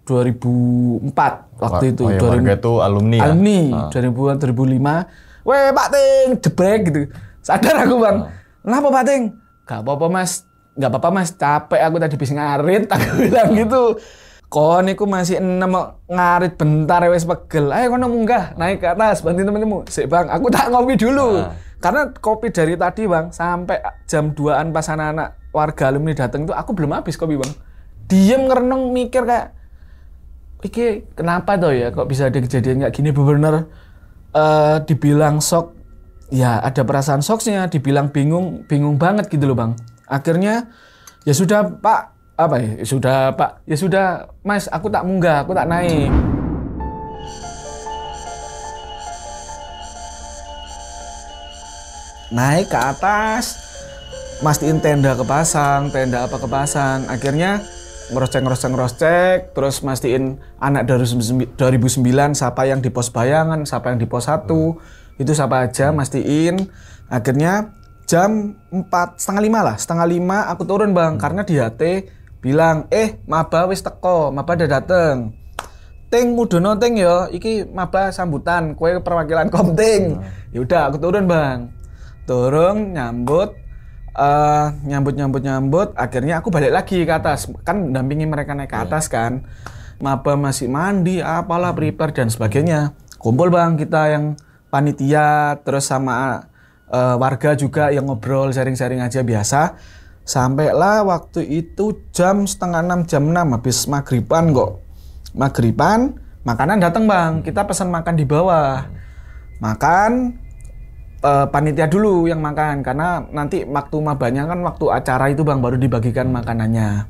S1: 2004 waktu itu.
S2: Oh ya, warga itu alumni ya?
S1: Alumni, 2005. Weh Pak Ting, jebrek gitu. Sadar aku Bang. Kenapa Pak Ting? Gak apa-apa Mas. Gak apa-apa Mas, capek aku tadi bis ngarit. Aku bilang gitu. Kon iku masih 6 ngarit bentar wis pegel. Ayo kono munggah, naik ke atas bantuin temen-temenmu. Sik Bang, aku tak ngopi dulu. Karena kopi dari tadi Bang sampai jam 2-an pas anak-anak warga alumni datang itu aku belum habis kopi Bang. Diem ngerenung mikir kayak iki kenapa toh ya kok bisa ada kejadian kayak gini, bener-bener dibilang shock. Ya ada perasaan shocknya, dibilang bingung banget gitu loh Bang. Akhirnya ya sudah Pak, ya sudah Pak, ya sudah Mas, aku tak munggah, aku tak naik. Naik ke atas, mastiin tenda kepasang, tenda apa kepasang. Akhirnya ngerocek, terus mastiin anak 2009 siapa yang di pos bayangan, siapa yang di pos 1, itu siapa aja, mastiin. Akhirnya jam 4:30 lah, 4:30 aku turun Bang, karena di HT bilang, maba wis teko, maba udah dateng. Ting mudono ting ya, iki maba sambutan, kue perwakilan Komting. Ya udah aku turun Bang. Turun nyambut, akhirnya aku balik lagi ke atas. Kan dampingi mereka naik ke atas kan. Maba masih mandi, apalah prepare dan sebagainya. Kumpul Bang kita yang panitia, terus sama warga juga yang ngobrol, sharing-sharing aja biasa. Sampailah waktu itu jam 5:30, jam 6 habis maghriban kok. Maghriban, makanan datang Bang. Kita pesan makan di bawah. Makan, panitia dulu yang makan. Karena nanti waktu mabanya kan waktu acara itu Bang, baru dibagikan makanannya.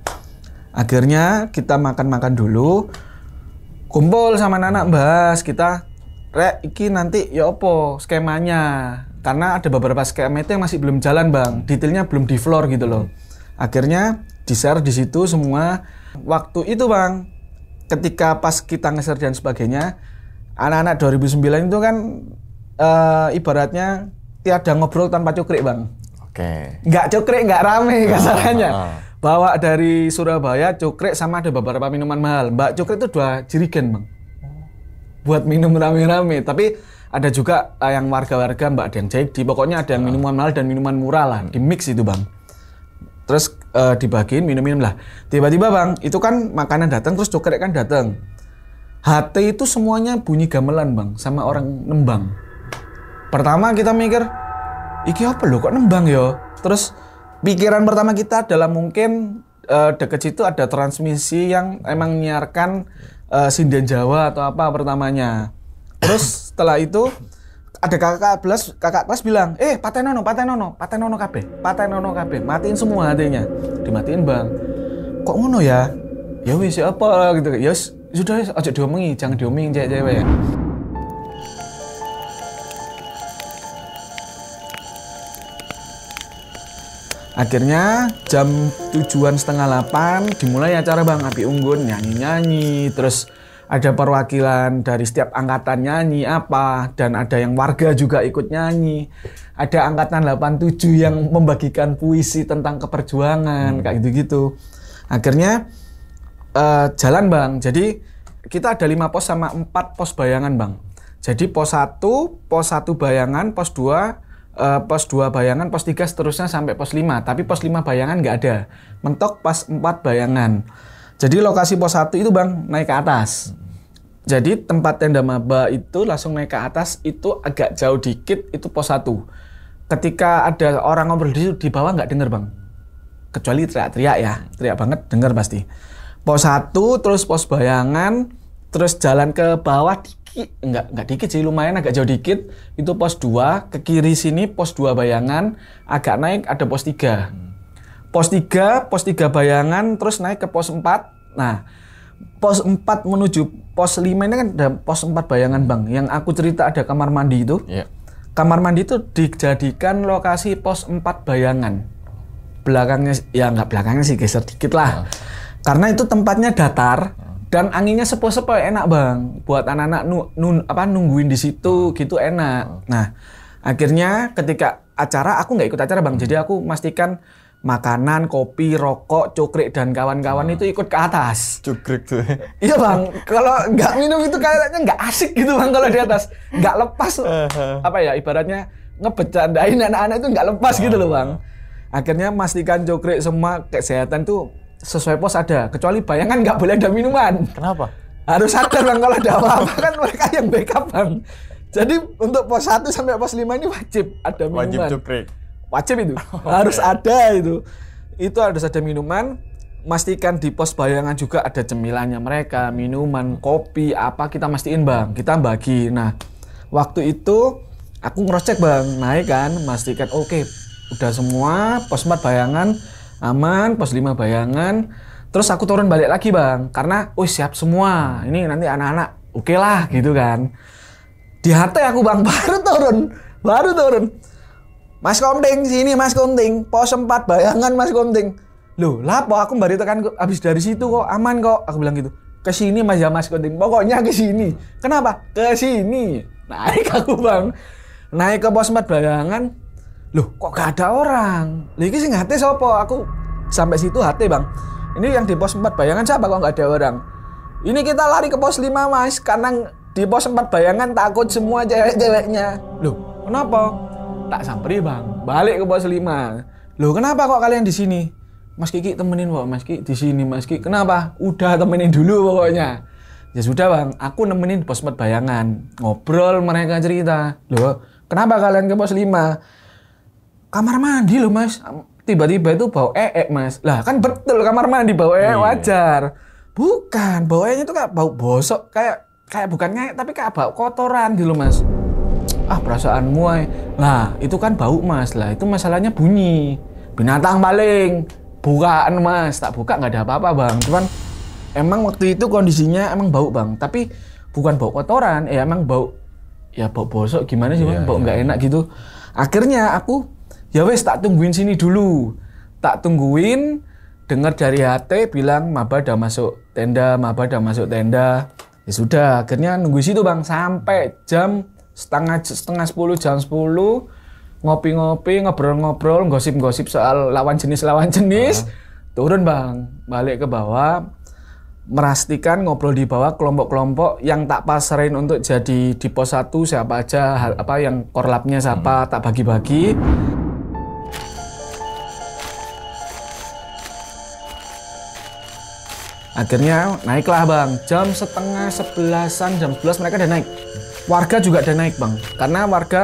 S1: Akhirnya kita makan-makan dulu. Kumpul sama anak bahas. Kita, iki nanti ya opo skemanya. Karena ada beberapa skema itu yang masih belum jalan Bang, detailnya belum di floor gitu loh. Akhirnya di-share di situ semua. Waktu itu Bang, ketika pas kita nge-share dan sebagainya, anak-anak 2009 itu kan ibaratnya tiada ngobrol tanpa cukrik Bang.
S2: Oke.
S1: Nggak cukrik, nggak rame kasarannya. Bawa dari Surabaya cukrik sama ada beberapa minuman mahal. Mbak cukrik itu 2 jerigen Bang. buat minum rame-rame. Tapi ada juga yang warga-warga Mbak ada yang jadi. Pokoknya ada yang minuman mahal dan minuman murah lah. Di mix itu Bang. Terus dibagiin minum-minum lah. Tiba-tiba Bang, itu kan makanan datang terus cokrek kan datang. HT itu semuanya bunyi gamelan Bang sama orang nembang. Pertama kita mikir, iki apa lho kok nembang ya? Terus pikiran pertama kita adalah mungkin deket situ ada transmisi yang emang nyiarkan sinden Jawa atau apa pertamanya. Terus setelah itu ada kakak kelas bilang, patenono kabeh, matiin semua HT-nya. Dimatiin Bang. Kok ngono ya? Ya wis apa gitu. Ya sudah aja diomongi, jangan diomongin cewek-cewek ya. Akhirnya jam 7:30 dimulai acara Bang, api unggun nyanyi-nyanyi, terus ada perwakilan dari setiap angkatan nyanyi apa, dan ada yang warga juga ikut nyanyi. Ada angkatan 87 yang membagikan puisi tentang keperjuangan, kayak gitu-gitu. Akhirnya jalan Bang, jadi kita ada 5 pos sama 4 pos bayangan Bang. Jadi pos 1 bayangan, pos 2 bayangan, pos 3 seterusnya sampai pos 5. Tapi pos 5 bayangan nggak ada. Mentok pas 4 bayangan. Jadi lokasi pos 1 itu Bang naik ke atas. Jadi tempat tenda maba itu langsung naik ke atas, itu agak jauh dikit, itu pos 1. Ketika ada orang ngobrol di bawah nggak denger Bang. Kecuali teriak-teriak ya, teriak banget denger pasti. Pos 1, terus pos bayangan, terus jalan ke bawah dikit, enggak dikit sih, lumayan agak jauh dikit, itu pos 2, ke kiri sini pos 2 bayangan, agak naik ada pos 3. Pos 3 bayangan, terus naik ke pos 4. Nah, pos 4 menuju pos 5 ini kan ada pos 4 bayangan Bang. Yang aku cerita ada kamar mandi itu. Yeah. Kamar mandi itu dijadikan lokasi pos 4 bayangan. Belakangnya, ya nggak belakangnya sih, geser dikit lah. Karena itu tempatnya datar dan anginnya sepo-sepo enak Bang. Buat anak-anak nungguin di situ gitu enak. Nah, akhirnya ketika acara aku nggak ikut acara Bang. Jadi aku memastikan makanan, kopi, rokok, cokrik dan kawan-kawan itu ikut ke atas.
S2: Cokrik tuh.
S1: Iya Bang. Kalau nggak minum itu kayaknya nggak asik gitu Bang kalau di atas. Nggak lepas. Apa ya ibaratnya ngebecandain anak-anak itu nggak lepas gitu loh Bang. Akhirnya memastikan cokrik semua kesehatan tuh sesuai pos ada, kecuali bayangan nggak boleh ada minuman.
S2: Kenapa?
S1: Harus sadar Bang kalau ada apa-apa kan mereka yang backup Bang. Jadi untuk pos 1 sampai pos 5 ini wajib ada minuman.
S2: Wajib cukrik.
S1: Wajib itu. Harus ada itu. Itu harus ada minuman. Pastikan di pos bayangan juga ada cemilannya mereka, minuman, kopi, apa kita mastiin Bang. Kita bagi. Nah, waktu itu aku ngerocek Bang, naik kan, pastikan oke, udah semua pos 4 bayangan aman, pos 5 bayangan. Terus aku turun balik lagi Bang, karena siap semua. Ini nanti anak-anak oke lah gitu kan. Di HT aku Bang baru turun. Mas Konting sini Mas Konting, pos 4 bayangan Mas Konting. Loh, lapo aku baru tekan habis dari situ kok aman kok. Aku bilang gitu. Ke sini Mas ya Mas Konting. Pokoknya ke sini. Kenapa? Ke sini. Naik aku Bang. Naik ke pos 4 bayangan. Loh, kok gak ada orang? Lagi sih HT sopo? Aku sampai situ HT Bang. Ini yang di pos 4 bayangan siapa kok gak ada orang? Ini kita lari ke pos 5 Mas, karena di pos 4 bayangan takut semua cewek-ceweknya. Loh, kenapa? Tak samperi Bang, balik ke pos 5. Loh, kenapa kok kalian di sini? Mas Kiki temenin kok, Mas Kiki di sini Mas Kiki. Kenapa? Udah temenin dulu pokoknya. Ya sudah Bang, aku nemenin pos 4 bayangan. Ngobrol mereka cerita. Loh, kenapa kalian ke pos 5? Kamar mandi loh Mas, tiba-tiba itu bau Mas. Lah kan betul kamar mandi bau wajar. Bukan, bau itu kayak bau bosok, kayak bukan ngek tapi kayak bau kotoran gitu loh Mas. Perasaanmu lah itu kan bau Mas, lah itu masalahnya bunyi. Binatang paling, bukaan Mas, tak buka nggak ada apa-apa Bang. Cuman emang waktu itu kondisinya emang bau Bang, tapi bukan bau kotoran, emang bau bosok gimana sih Bang, bau nggak enak gitu. Akhirnya aku ya wes tak tungguin sini dulu. Tak tungguin, dengar dari HT bilang maba udah masuk tenda. Ya sudah, akhirnya nunggu situ Bang sampai jam setengah 10, jam 10 ngopi-ngopi, ngobrol-ngobrol, gosip-gosip soal lawan jenis. Turun Bang, balik ke bawah. merastikan ngobrol di bawah kelompok-kelompok yang tak pasarin untuk jadi di pos 1 siapa aja, apa yang korlapnya siapa, tak bagi-bagi. Akhirnya naiklah bang, jam setengah 11-an, jam 11 mereka udah naik. Warga juga udah naik bang, karena warga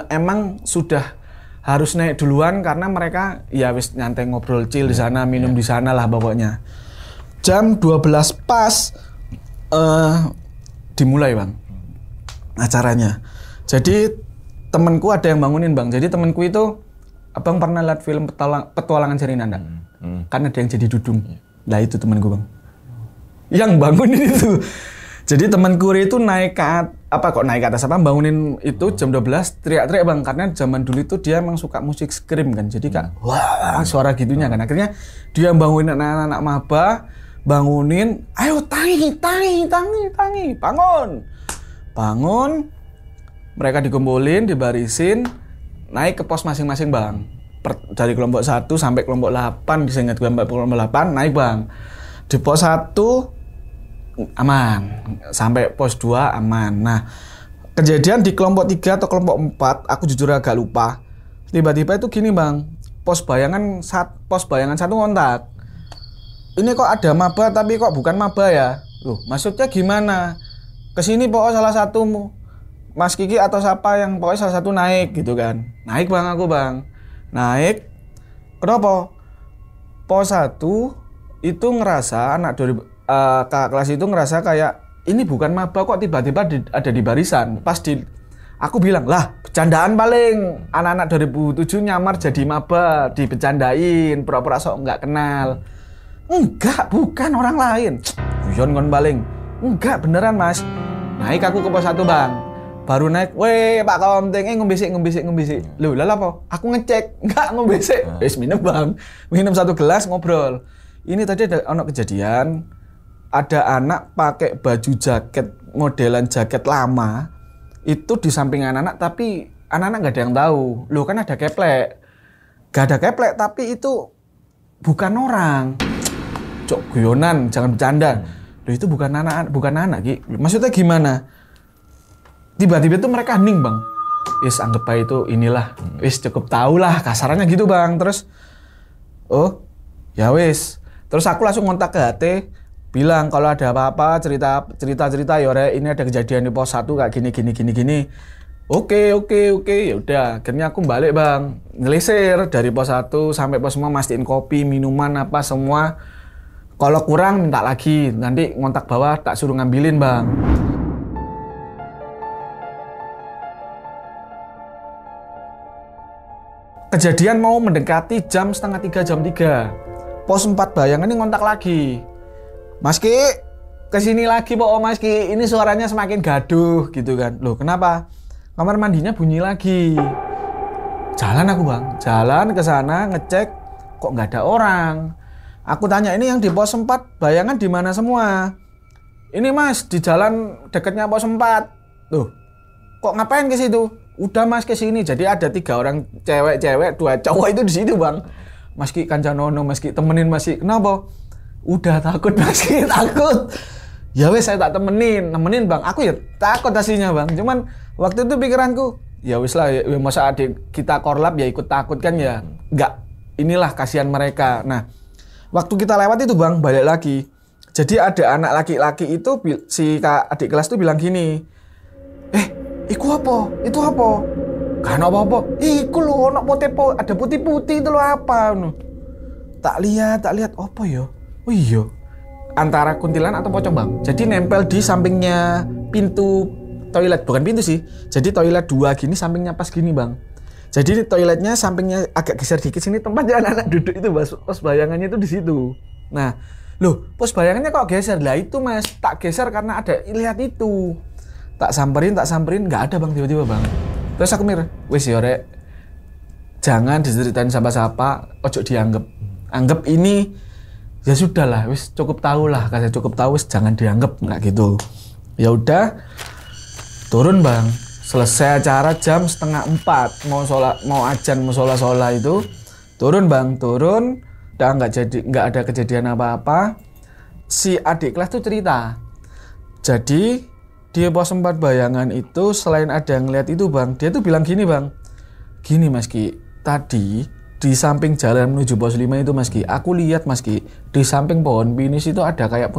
S1: emang sudah harus naik duluan karena mereka ya wis nyantai ngobrol chill di sana, minum di sana lah pokoknya. Jam 12 pas dimulai bang acaranya. Jadi temanku ada yang bangunin bang. Jadi temanku itu, abang pernah lihat film Petualangan Sherina enggak? Kan ada yang jadi dudung. Nah itu temanku bang, yang bangunin itu. Jadi temanku itu naik ke atas bangunin itu jam 12 teriak-teriak bang, karena zaman dulu itu dia emang suka musik scream kan, jadi kak wah suara gitunya kan. Akhirnya dia bangunin anak-anak maba, bangunin, ayo tangi, bangun. Mereka dikumpulin, dibarisin, naik ke pos masing-masing bang. Dari kelompok 1 sampai kelompok 8, diingat gue sampai kelompok 8 naik bang. Di pos 1 aman, sampai pos 2 aman. Nah, kejadian di kelompok 3 atau kelompok 4, aku jujur agak lupa. Tiba-tiba itu gini bang, pos bayangan 1 ngontak. Ini kok ada maba tapi kok bukan maba ya? Loh, maksudnya gimana? Kesini pokoknya salah satu Mas Kiki atau siapa yang pokoknya salah satu naik gitu kan. Naik bang aku bang. Naik. Kenapa? Pos 1 itu ngerasa anak kakak kelas itu ngerasa kayak ini bukan maba kok tiba-tiba ada di barisan. Aku bilang, lah bercandaan paling anak-anak 2007 nyamar jadi maba, dibecandain, pura-pura sok nggak kenal. Enggak, bukan orang lain. Guyon kon paling. Enggak, beneran mas. Naik aku ke pos 1 bang. Baru naik, weh Pak Komting, ngombisik. Loh, lah apa? Aku ngecek, enggak ngombisik. Wis minum bang. Minum 1 gelas ngobrol. Ini tadi ada kejadian, ada anak pakai baju jaket modelan jaket lama. Itu di samping anak-anak, tapi anak-anak nggak ada yang tahu. Loh kan ada keplek. Gak ada keplek, tapi itu bukan orang. Cok guyonan, jangan bercanda. Loh itu bukan anak, Ki. Maksudnya gimana? Tiba-tiba tuh mereka hening bang. Wis anggap aja itu inilah. Wis cukup tahu lah, kasarannya gitu bang. Terus, oh ya wis. Terus aku langsung ngontak ke HT. Bilang kalau ada apa-apa cerita ya Rek, ini ada kejadian di pos 1 kayak gini. Oke. Ya udah, akhirnya aku balik bang, ngelisir dari pos 1 sampai pos 5, mastiin kopi, minuman apa semua. Kalau kurang minta lagi, nanti ngontak bawah tak suruh ngambilin bang. Kejadian mau mendekati jam 2:30, jam 3. Pos 4 bayangan ini ngontak lagi. Mas Ki, kesini lagi Pak Mas Ki, ini suaranya semakin gaduh gitu kan. Loh kenapa? Kamar mandinya bunyi lagi. Jalan aku bang, jalan ke sana ngecek, kok nggak ada orang. Aku tanya, ini yang di pos 4 bayangan di mana semua? Ini mas, di jalan dekatnya pos 4. Loh, kok ngapain ke situ? Udah mas ke sini. Jadi ada 3 orang cewek, 2 cowok itu di situ bang. Mas Ki kancanono, Mas Ki temenin Mas Ki. Kenapa? Udah takut Mas Ki, takut. Ya wes saya tak nemenin bang. Aku ya takut aslinya bang. Cuman waktu itu pikiranku, ya wes lah, ya, masa adik kita korlap ya ikut takut kan ya. Enggak, inilah kasihan mereka. Nah, waktu kita lewat itu bang, balik lagi. Jadi ada anak laki-laki itu, si adik kelas itu bilang gini, iku apa? Itu apa? Kan apa-apa. Iku lho, ada putih-putih itu lho apa? Tak lihat, apa ya? Oh iya, antara kuntilan atau pocong bang. Jadi nempel di sampingnya pintu toilet, bukan pintu sih. Jadi toilet 2 gini, sampingnya pas gini bang. Jadi toiletnya sampingnya agak geser dikit sini, tempatnya anak-anak duduk itu mas. Pos bayangannya itu di situ. Nah, loh pos bayangannya kok geser? Lah itu mas, tak geser karena ada lihat itu. Tak samperin, nggak ada bang tiba-tiba bang. Terus aku mikir, wes ya Rek, jangan diceritain siapa-siapa, ojo dianggap. Anggap ini ya sudahlah, wis cukup tahu lah, kasih cukup tahu, wis jangan dianggap nggak gitu. Ya udah, turun bang. Selesai acara jam 3:30, mau ajan musola itu, turun bang, udah nggak ada kejadian apa-apa. si adik kelas tuh cerita. Jadi di pos 4 bayangan itu selain ada yang ngeliat itu bang, dia tuh bilang gini bang, gini Mas Ki, tadi di samping jalan menuju pos 5 itu Mas Ki, aku lihat Mas Ki, di samping pohon pinus itu ada kayak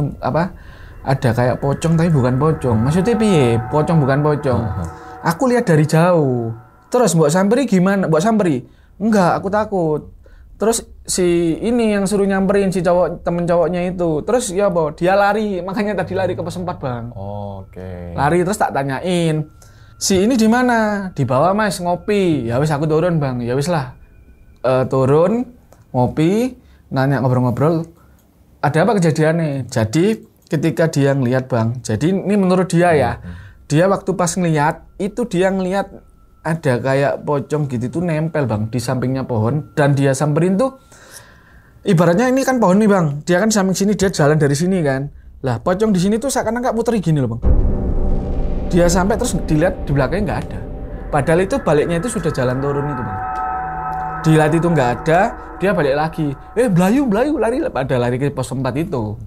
S1: ada kayak pocong tapi bukan pocong. Maksudnya piye? Pocong bukan pocong. Aku lihat dari jauh. Terus mbok samperi gimana? Mbok samperi? Enggak, aku takut. Terus si ini yang suruh nyamperin si cowok, temen cowoknya itu. Terus ya boh, dia lari, makanya tadi lari ke pos 4 bang.
S2: Oke.
S1: Lari terus tak tanyain, si ini di mana? Di bawah Mas ngopi. Ya wis aku turun bang. Ya wis lah. Turun ngopi, nanya ngobrol-ngobrol. Ada apa kejadiannya? Jadi ketika dia ngelihat bang, jadi ini menurut dia ya, dia waktu pas ngelihat itu dia ngelihat ada kayak pocong gitu tuh nempel bang di sampingnya pohon dan dia samperin tuh ibaratnya ini kan pohon nih bang, dia kan di samping sini dia jalan dari sini kan, lah pocong di sini tuh seakan-akan puteri gini loh bang, dia sampai terus dilihat di belakangnya nggak ada, padahal itu baliknya itu sudah jalan turun itu bang, dilihat itu nggak ada, dia balik lagi, belayu lari pada lari ke pos 4 itu.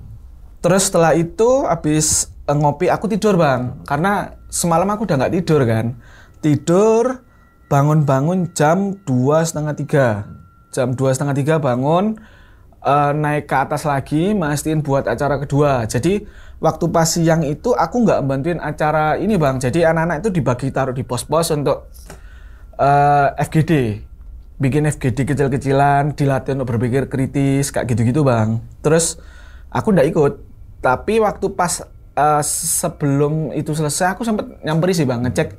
S1: Terus setelah itu habis ngopi aku tidur bang, karena semalam aku udah nggak tidur kan. Tidur, bangun-bangun jam 2:30. Jam 2:30 bangun, naik ke atas lagi, mastiin buat acara kedua. Jadi waktu pas siang itu aku nggak bantuin acara ini bang. Jadi anak-anak itu dibagi taruh di pos-pos untuk FGD. Bikin FGD kecil-kecilan, dilatih untuk berpikir kritis, kayak gitu-gitu bang. Terus aku nggak ikut. Tapi waktu pas sebelum itu selesai aku sempat nyamperin sih bang, ngecek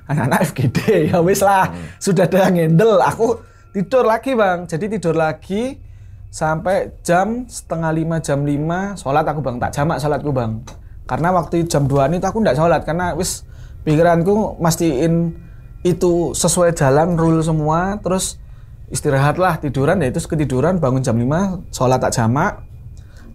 S1: anak-anak FGD ya wis lah, sudah ada yang handle. Aku tidur lagi bang, jadi tidur lagi sampai jam 4:30 jam 5 sholat aku bang, tak jamak sholatku bang, karena waktu jam 2 itu aku nggak sholat karena wis pikiranku mastiin itu sesuai jalan rule semua. Terus istirahatlah, tiduran ya itu ketiduran, bangun jam 5 sholat tak jamak.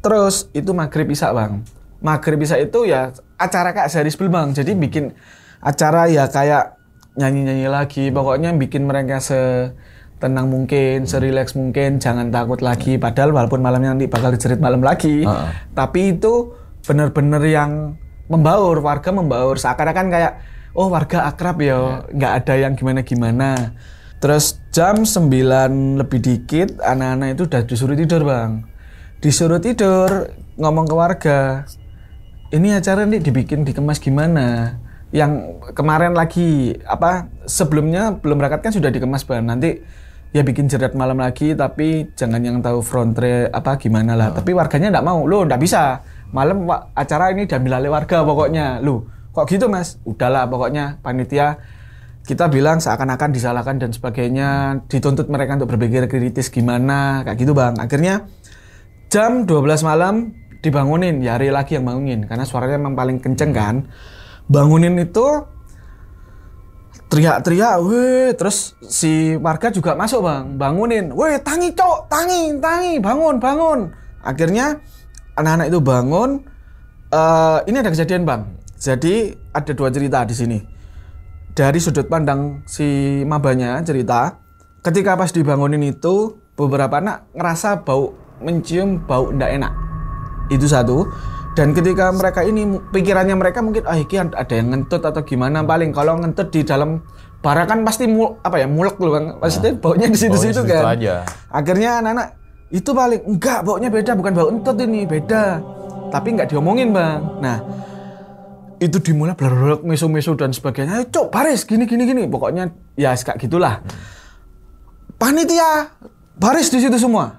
S1: Terus itu maghrib isya bang, maghrib isya itu ya acara kayak sehari sebelum bang, jadi bikin acara ya kayak nyanyi-nyanyi lagi, pokoknya bikin mereka setenang mungkin, serileks mungkin, jangan takut lagi. Padahal walaupun malamnya nanti bakal dicerit malam lagi, tapi itu benar-benar yang membaur, warga membaur, seakan-akan kayak warga akrab ya, nggak ada yang gimana-gimana. Terus jam 9 lebih dikit, anak-anak itu udah disuruh tidur bang, disuruh tidur, ngomong ke warga, ini acara nih dibikin dikemas gimana. Yang kemarin lagi sebelumnya belum berangkat kan sudah dikemas bang, nanti ya bikin jerat malam lagi, tapi jangan yang tahu frontre gimana lah. Tapi warganya nggak mau, lo nggak bisa malam acara ini diambil alih warga pokoknya. Lo kok gitu mas? Udahlah pokoknya panitia kita bilang seakan-akan disalahkan dan sebagainya, dituntut mereka untuk berpikir kritis gimana kayak gitu bang. Akhirnya jam 12 malam dibangunin, ya Ari lagi yang bangunin karena suaranya memang paling kenceng kan. Bangunin itu teriak-teriak, terus si warga juga masuk bang, bangunin, tangi cok, tangi, bangun. Akhirnya anak-anak itu bangun. Ini ada kejadian bang, jadi ada 2 cerita di sini. Dari sudut pandang si mabanya cerita, ketika pas dibangunin itu beberapa anak ngerasa mencium bau ndak enak, itu satu. Dan ketika mereka ini, pikirannya mereka mungkin iki ada yang ngentut atau gimana. Paling kalau ngentut di dalam bara kan pasti mulek loh bang, maksudnya baunya di situ-situ kan. Aja. Akhirnya anak-anak itu paling enggak, baunya beda, bukan bau entut ini, beda. Tapi nggak diomongin bang. Nah itu dimulai blerek, meso-meso dan sebagainya. Ayo cok baris gini. Pokoknya ya kayak gitulah. Panitia baris di situ semua,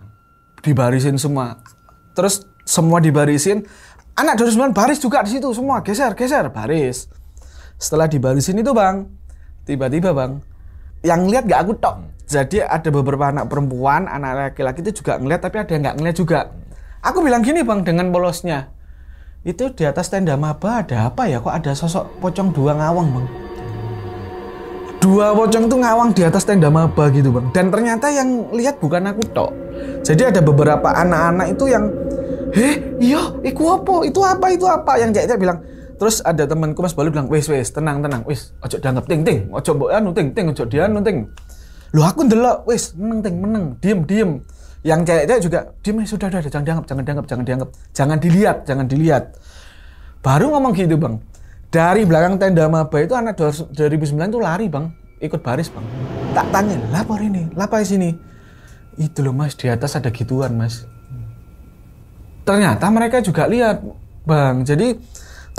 S1: dibarisin semua. Terus semua dibarisin. Anak 2009 baris juga di situ semua, geser baris. Setelah dibarisin itu bang, tiba-tiba bang, yang ngeliat gak aku tok. Jadi ada beberapa anak perempuan, anak laki-laki itu juga ngeliat, tapi ada yang gak ngeliat juga. Aku bilang gini bang dengan polosnya, itu di atas tenda maba ada apa ya? Kok ada sosok pocong 2 ngawang bang? 2 pocong tuh ngawang di atas tenda maba gitu bang. Dan ternyata yang lihat bukan aku tok. Jadi ada beberapa anak-anak itu yang iya, itu apa? Yang cek bilang. Terus ada temanku Mas Balu bilang, wis, tenang, wis, ojo dianggap ting, ojo mbok anu ting, ojo dianu ting. Loh aku ndelok, wis, meneng, diem. Yang cewek juga, diam sudah, jangan dilihat. Baru ngomong gitu bang. Dari belakang tenda maba itu anak 2009 tuh lari bang, ikut baris bang. Tak tanya, lapor ini, lapor sini. Itu loh mas, di atas ada gituan mas. Ternyata mereka juga lihat bang. Jadi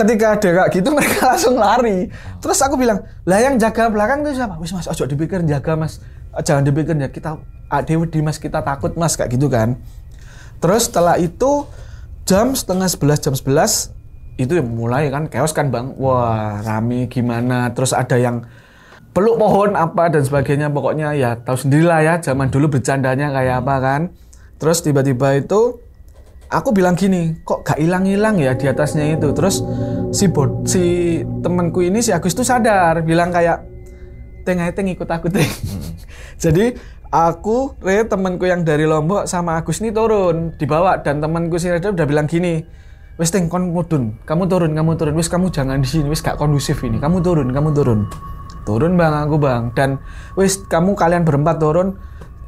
S1: ketika ada kayak gitu mereka langsung lari. Terus aku bilang, lah yang jaga belakang itu siapa? Wis mas, ojo dipikir jaga mas, jangan dipikir ya kita dewe di mas, kita takut mas, kayak gitu kan. Terus setelah itu jam 10:30, jam 11 itu yang mulai kan chaos kan bang. Wah rame gimana, terus ada yang peluk pohon apa dan sebagainya. Pokoknya ya tahu sendirilah ya zaman dulu bercandanya kayak apa kan. Terus tiba-tiba itu aku bilang gini, kok gak hilang-hilang ya di atasnya itu. Terus si temanku ini, si Agus tuh sadar, bilang kayak teng ikut aku teng. Jadi aku, temanku yang dari Lombok sama Agus ini turun dibawa, dan temanku si Reda udah bilang gini, wes teng kon mudun, kamu turun, wes kamu jangan di sini, wes gak kondusif ini, kamu turun bang, aku bang, dan wes kalian berempat turun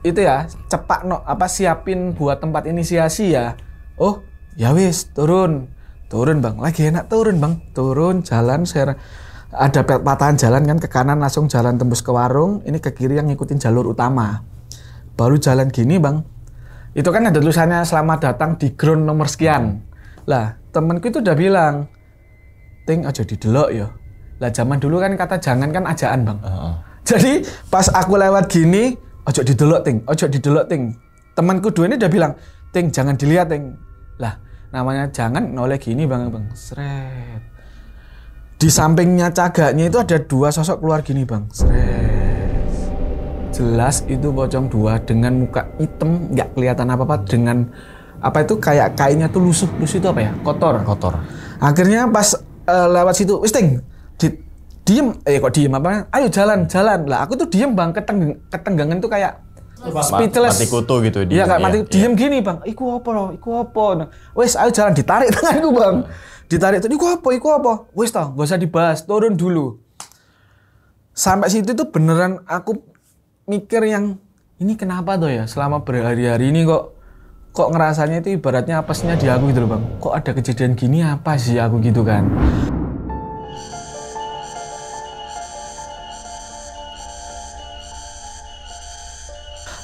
S1: itu ya, cepak siapin buat tempat inisiasi ya. Oh ya wes turun bang, lagi enak turun jalan share. Ada patahan jalan kan, ke kanan langsung jalan tembus ke warung, ini ke kiri yang ngikutin jalur utama. Baru jalan gini bang, itu kan ada tulisannya selamat datang di ground nomor sekian. Lah temanku itu udah bilang, ting aja didelok ya. Lah zaman dulu kan kata jangan kan ajaan bang. Jadi pas aku lewat gini, ojo didelok ting. Temanku dua ini udah bilang, ting jangan dilihat ting. Lah namanya jangan noleh gini bang, seret. Di sampingnya cagaknya itu ada dua sosok keluar gini bang, seret. Jelas itu pocong dua dengan muka hitam, nggak kelihatan apa-apa, dengan apa itu kayak kainnya tuh lusuh itu apa ya, kotor. Akhirnya pas lewat situ, wis ting, diem apa? Ayo jalan. Lah aku tuh diem bang, ketenggangan tuh kayak speechless. Mati kutu gitu dia. Iya kayak mati diem gini bang. Iku apa? Wes ayo jalan, ditarik tanganku bang. Ditarik tuh, iku apa? Wes toh, gak usah dibahas, turun dulu. Sampai situ tuh beneran aku mikir yang ini kenapa tuh ya, selama berhari-hari ini kok ngerasanya itu ibaratnya apesnya di aku gitu loh bang. Kok ada kejadian gini apa sih aku gitu kan.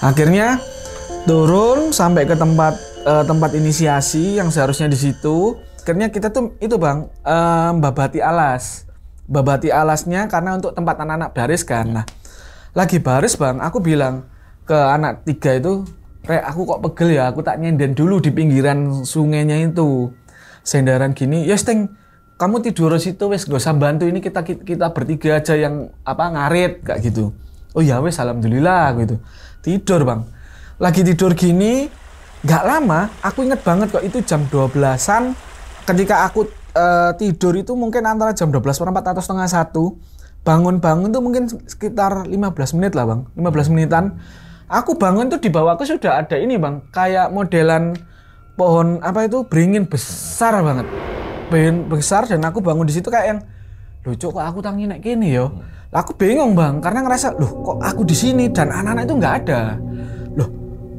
S1: Akhirnya turun sampai ke tempat inisiasi yang seharusnya di situ. Akhirnya kita tuh itu bang, babati alasnya karena untuk tempat anak-anak baris kan. Nah lagi baris bang, aku bilang ke anak 3 itu, aku kok pegel ya, aku tak nyenden dulu di pinggiran sungainya itu. Sendaran gini, yes teng, kamu tidur situ wes, gak usah bantu, ini kita bertiga aja yang ngarit kayak gitu. Oh ya wes, alhamdulillah gitu. Tidur bang, lagi tidur gini, gak lama, aku inget banget kok itu jam 12-an. Ketika aku tidur itu mungkin antara jam 12:04 atau setengah 1. Bangun tuh mungkin sekitar 15 menit lah bang, 15 menitan. Aku bangun tuh di bawahku sudah ada ini bang, kayak modelan pohon beringin besar banget. Besar, dan aku bangun di situ kayak yang, lucu kok aku tangi naik gini yo. Aku bingung bang, karena ngerasa, kok aku di sini dan anak-anak itu nggak ada.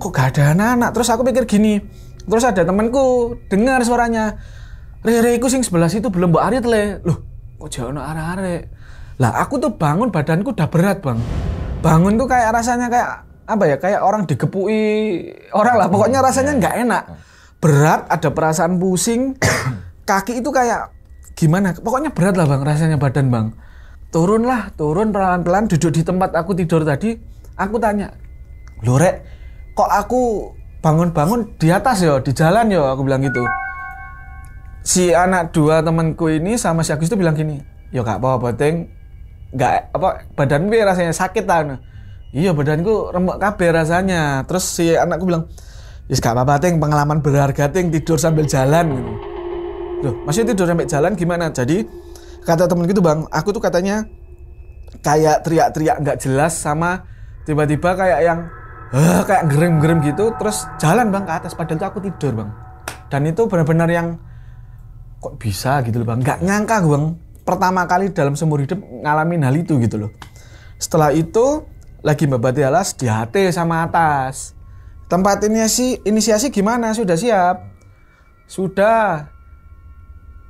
S1: Kok gak ada anak-anak? Terus aku pikir gini, terus ada temanku dengar suaranya, Rere iku sing sebelah situ belum mbok arit le. Kok jauh ono arek-arek. Lah aku tuh bangun, badanku udah berat bang. Bangun tuh kayak rasanya kayak apa ya, kayak orang digepui orang lah. Pokoknya rasanya nggak enak. Berat, ada perasaan pusing. Kaki itu kayak gimana? Pokoknya berat lah bang, rasanya badan bang. Turun pelan-pelan, duduk di tempat aku tidur tadi. Aku tanya, loh Rek, kok aku bangun-bangun di atas ya, di jalan ya, aku bilang gitu. Si anak 2 temanku ini sama si Agus itu bilang gini, ya gak apa-apa ting, gak badanku rasanya sakit lah. Iya badanku remuk kabeh rasanya. Terus si anakku bilang, yes gak apa-apa ting, pengalaman berharga ting, tidur sambil jalan gitu. Loh maksudnya tidur sambil jalan gimana? Jadi kata temen gitu bang, aku tuh katanya kayak teriak-teriak gak jelas, sama tiba-tiba kayak yang kayak gerem-gerem gitu, terus jalan bang ke atas, padahal tuh aku tidur bang. Dan itu benar-benar yang kok bisa gitu loh bang, nggak nyangka bang, pertama kali dalam seumur hidup ngalamin hal itu gitu loh. Setelah itu lagi babati alas, di HT sama atas, tempat inisiasi gimana? Sudah siap? Sudah.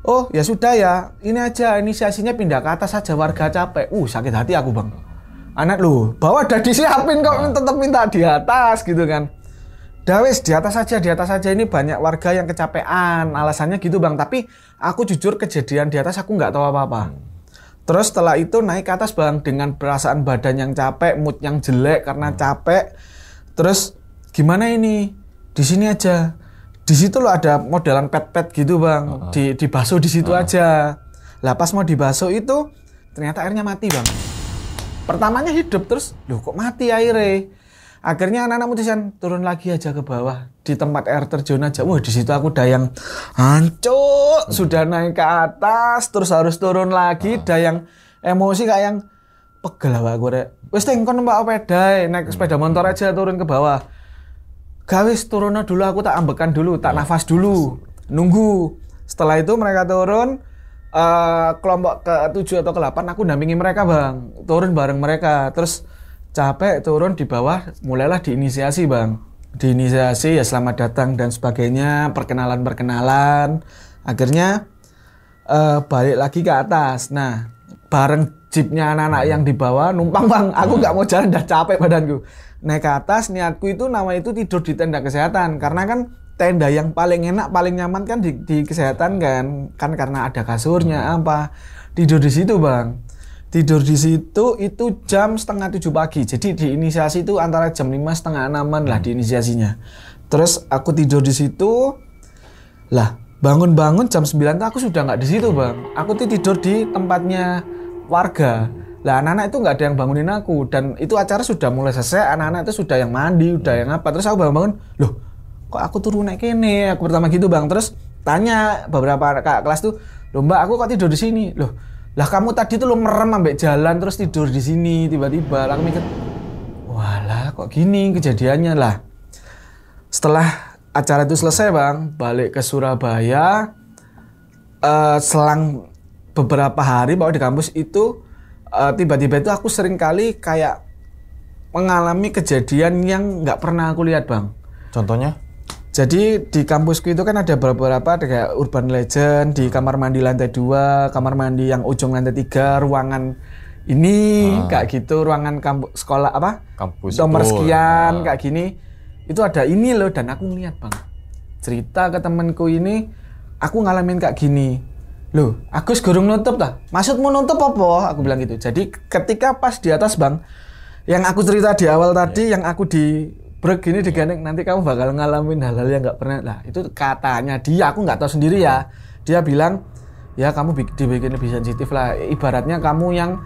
S1: Oh ya sudah ya, ini aja inisiasinya pindah ke atas aja, warga capek. Sakit hati aku bang. Anak lu, bawa udah disiapin kok tetap minta di atas gitu kan. Dawes di atas aja ini banyak warga yang kecapean, alasannya gitu bang. Tapi aku jujur kejadian di atas aku nggak tahu apa-apa. Terus setelah itu naik ke atas bang dengan perasaan badan yang capek, mood yang jelek karena capek. Terus gimana ini? Di sini aja. Di situ loh ada modelan pet-pet gitu bang. Dibasuh di situ aja. Lah pas mau dibasuh itu ternyata airnya mati bang. Pertamanya hidup terus, loh kok mati airnya? Akhirnya anak-anak mutusin turun lagi aja ke bawah di tempat air terjun aja. Wah di situ aku udah yang hancur, sudah naik ke atas, terus harus turun lagi, udah yang emosi kayak yang pegel lah aku rek. Wes kon numpak sepeda, naik sepeda motor aja turun ke bawah. Gawis turun dulu aku tak ambekan dulu, tak nafas dulu, nunggu. Setelah itu mereka turun. Kelompok ke-7 atau ke-8 aku dampingi mereka bang, turun bareng mereka, terus capek turun di bawah, mulailah diinisiasi bang, diinisiasi ya selamat datang dan sebagainya, perkenalan, akhirnya balik lagi ke atas. Nah bareng jeepnya anak-anak yang di bawah numpang bang, aku nggak mau jalan, udah capek badanku. Naik ke atas, niatku itu nama itu tidur di tenda kesehatan, karena kan tenda yang paling enak, paling nyaman kan di kesehatan kan karena ada kasurnya apa. Tidur di situ bang. Tidur di situ itu jam 6:30 pagi. Jadi di inisiasi itu antara jam 5 setengah 6-an lah di inisiasinya. Terus aku tidur di situ. Lah bangun-bangun jam 9 tuh aku sudah nggak di situ bang. Aku tuh tidur di tempatnya warga. Lah anak-anak itu nggak ada yang bangunin aku dan itu acara sudah mulai selesai. Anak-anak itu sudah yang mandi, udah yang apa. Terus aku bangun-bangun, loh kok aku turun naik kene? Aku pertama gitu bang. Terus tanya beberapa kakak kelas tuh, loh mbak aku kok tidur di sini? Loh lah kamu tadi tuh lo merem ambek jalan terus tidur di sini tiba-tiba. Lah aku mikir, walah kok gini kejadiannya lah. Setelah acara itu selesai bang, balik ke Surabaya. Selang beberapa hari bahwa di kampus itu tiba-tiba itu aku sering kali kayak mengalami kejadian yang nggak pernah aku lihat bang.
S2: Contohnya?
S1: Jadi di kampusku itu kan ada beberapa kayak urban legend di kamar mandi lantai 2, kamar mandi yang ujung lantai 3, ruangan ini kayak gitu, ruangan kampus sekolah apa?
S2: Kampus
S1: nomor
S2: itu.
S1: Sekian kayak gini. Itu ada ini loh dan aku ngeliat bang. Cerita ke temenku ini, aku ngalamin kayak gini. Loh, Agus gurung nutup dah. Maksudmu nutup apa? Aku bilang gitu. Jadi ketika pas di atas bang, yang aku cerita di awal tadi, yang aku di break gini digandeng, nanti kamu bakal ngalamin hal-hal yang nggak pernah. Lah itu katanya dia, aku nggak tahu sendiri ya. Dia bilang, ya kamu dibikin lebih sensitif lah. Ibaratnya kamu yang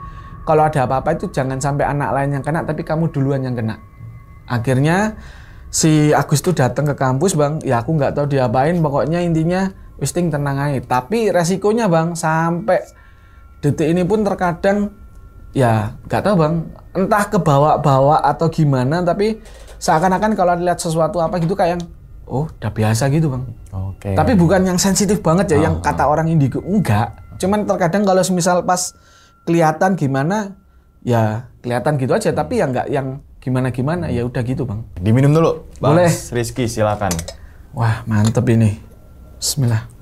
S1: kalau ada apa-apa itu jangan sampai anak lain yang kena, tapi kamu duluan yang kena. Akhirnya si Agus tuh datang ke kampus bang. Ya aku nggak tahu diapain. Pokoknya intinya Wisting tenang aja. Tapi resikonya bang sampai detik ini pun terkadang ya nggak tahu bang. Entah kebawa-bawa atau gimana, tapi seakan-akan kalau lihat sesuatu apa gitu kayak oh udah biasa gitu bang.
S2: Oke.
S1: Tapi bukan yang sensitif banget ya, yang kata orang indigo, enggak. Cuman terkadang kalau misal pas kelihatan gimana, ya kelihatan gitu aja. Tapi ya enggak yang gimana-gimana, ya udah gitu bang.
S2: Diminum dulu, Bang
S1: Boleh.
S2: Rizky silakan.
S1: Wah mantep ini. Bismillah.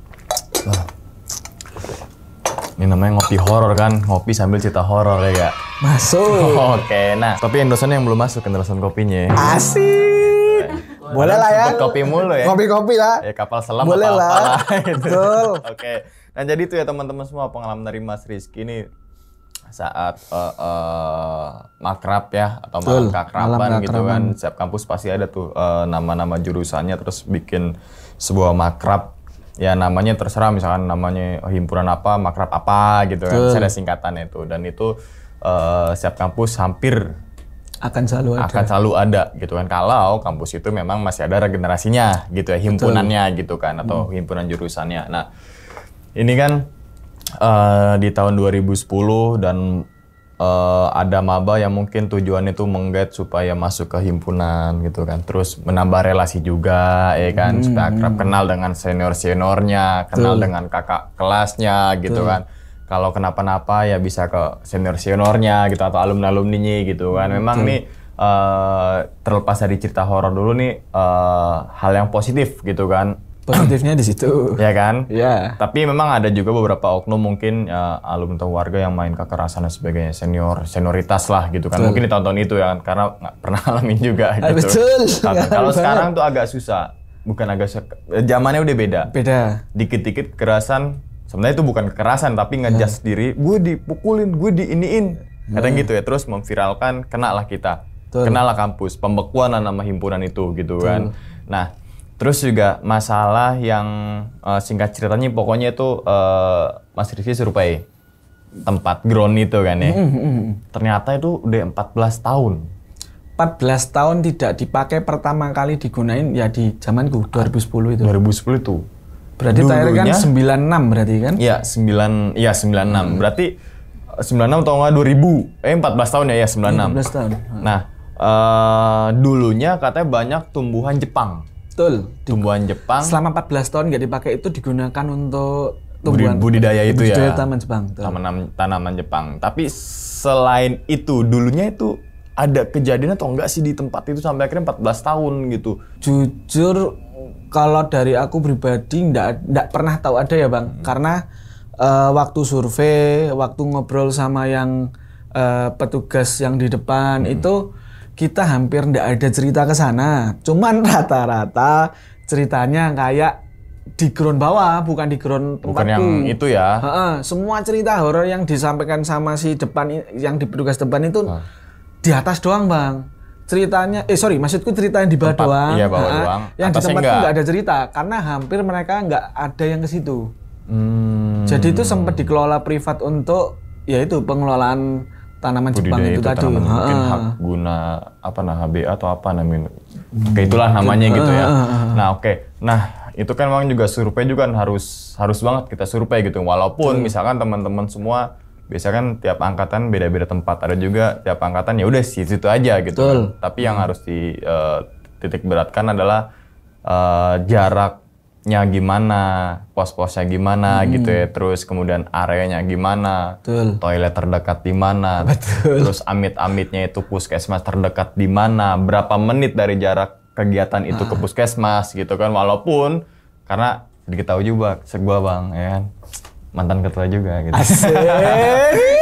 S2: Ini namanya ngopi horor kan, ngopi sambil cerita horor ya gak?
S1: Masuk.
S2: Oke, nah tapi endorsan yang belum masuk, endorsan kopinya.
S1: Asik. Boleh lah ya.
S2: Buat kopi mulu ya.
S1: Kopi-kopi lah.
S2: Ya kapal selam
S1: Boleh
S2: apa-apa
S1: lah.
S2: lah. Gitu.
S1: Betul.
S2: Oke. Nah jadi itu ya teman-teman semua pengalaman dari Mas Rizky ini saat makrab ya atau malam keakraban gitu kan. Setiap kampus pasti ada tuh nama-nama jurusannya terus bikin sebuah makrab. Ya namanya terserah, misalkan namanya himpunan apa, makrab apa gitu kan. Bisa ada singkatannya itu dan itu setiap kampus hampir
S1: akan selalu
S2: ada gitu kan. Kalau kampus itu memang masih ada regenerasinya gitu ya, himpunannya gitu kan atau himpunan jurusannya. Nah, ini kan di tahun 2010 dan ada maba yang mungkin tujuannya itu menggait supaya masuk ke himpunan gitu kan. Terus menambah relasi juga ya kan, supaya akrab, kenal dengan senior-seniornya, kenal dengan kakak kelasnya gitu kan. Kalau kenapa-napa ya bisa ke senior-seniornya gitu atau alumni-alumninya gitu kan. Memang nih terlepas dari cerita horor dulu nih, hal yang positif gitu kan.
S1: Positifnya di situ.
S2: Ya kan?
S1: Iya.
S2: Tapi memang ada juga beberapa oknum mungkin alumni atau warga yang main kekerasan dan sebagainya, senioritas lah gitu kan.
S1: Betul.
S2: Mungkin di tahun-tahun itu ya kan, karena nggak pernah alamin juga gitu.
S1: Betul.
S2: Kalau sekarang tuh agak susah. Bukan zamannya udah beda.
S1: Beda.
S2: Dikit-dikit kekerasan, sebenarnya itu bukan kekerasan tapi ngejas diri, gue dipukulin, gue diiniin. Kadang gitu ya, terus memviralkan, kena lah kita.
S1: Betul.
S2: Kena lah kampus, pembekuan nama himpunan itu gitu kan. Nah, terus juga masalah yang singkat ceritanya pokoknya itu Mas Rizky survei tempat ground itu kan ya. Ternyata itu udah 14 tahun.
S1: 14 tahun tidak dipakai, pertama kali digunain ya di zamanku 2010 itu.
S2: 2010 itu.
S1: Berarti terakhir kan 96 berarti kan?
S2: Iya, 96. Berarti 96 atau enggak 2000. 14 tahun ya 96.
S1: 14 tahun.
S2: Nah, dulunya katanya banyak tumbuhan Jepang.
S1: Betul.
S2: Tumbuhan Jepang.
S1: Selama 14 tahun nggak dipakai itu digunakan untuk tumbuhan
S2: budidaya itu ya.
S1: Budidaya tanaman Jepang.
S2: Tanaman Jepang. Tapi selain itu dulunya itu ada kejadian atau enggak sih di tempat itu sampai akhirnya 14 tahun gitu?
S1: Jujur kalau dari aku pribadi nggak pernah tahu ada ya Bang. Karena waktu survei, waktu ngobrol sama yang petugas yang di depan itu kita hampir nggak ada cerita ke sana. Cuman rata-rata ceritanya kayak di ground bawah, bukan di ground tempatku.
S2: Bukan yang itu ya?
S1: Semua cerita horor yang disampaikan sama si depan, yang di petugas depan itu di atas doang Bang. Ceritanya, maksudku cerita yang di bawah doang.
S2: Iya, bawah doang.
S1: Yang di
S2: Atasnya
S1: tempatku nggak ada cerita, karena hampir mereka nggak ada yang ke situ. Jadi itu sempat dikelola privat untuk, yaitu pengelolaan tanaman Jepang itu tadi.
S2: Mungkin hak guna HBA atau apa namanya. Kayak itulah namanya gitu ya. Nah, oke. Nah, itu kan memang juga survei juga kan harus banget kita survei gitu. Walaupun misalkan teman-teman semua biasanya kan tiap angkatan beda-beda tempat. Ada juga tiap angkatan ya udah situ aja gitu. Kan. Tapi yang harus titik beratkan adalah jaraknya gimana, pos-posnya gimana gitu ya. Terus kemudian areanya gimana, toilet terdekat di mana, terus amit-amitnya itu puskesmas terdekat di mana, berapa menit dari jarak kegiatan itu ke puskesmas gitu kan. Walaupun karena diketahui juga gua Bang ya kan mantan ketua juga gitu.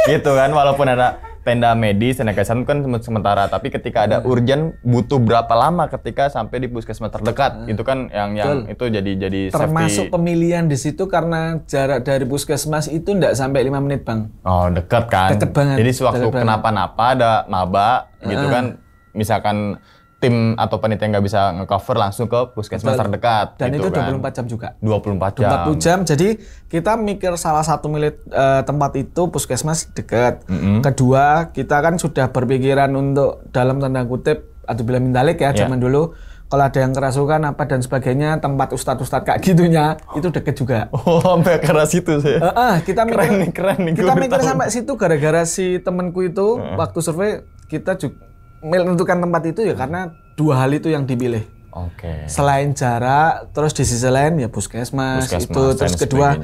S2: Gitu kan, walaupun ada tenda medis, tenda kesehatan kan sementara, tapi ketika ada urgent butuh berapa lama ketika sampai di puskesmas terdekat. Itu kan yang itu jadi
S1: termasuk
S2: safety.
S1: pemilihan di situ karena jarak dari puskesmas itu enggak sampai 5 menit Bang.
S2: Oh, dekat kan.
S1: Deket banget.
S2: Jadi sewaktu kenapa-napa ada maba gitu kan, misalkan tim atau panitia nggak bisa nge-cover langsung ke puskesmas terdekat.
S1: Dan
S2: gitu
S1: itu 24
S2: kan.
S1: jam juga.
S2: 24 jam.
S1: 24 jam. Jadi kita mikir salah satu milik tempat itu puskesmas dekat. Kedua, kita kan sudah berpikiran untuk dalam tanda kutip atau bila mindalik ya zaman dulu. Kalau ada yang kerasukan apa dan sebagainya, tempat ustadz-ustadz kayak gitunya itu deket juga.
S2: Oh, sampai keras itu sih.
S1: Kita mikir,
S2: keren nih.
S1: Kita mikir sampai situ gara-gara si temanku itu waktu survei kita juga menentukan tempat itu ya karena 2 hal itu yang dipilih.
S2: Oke.
S1: Selain jarak, terus di sisi lain ya puskesmas itu, terus kedua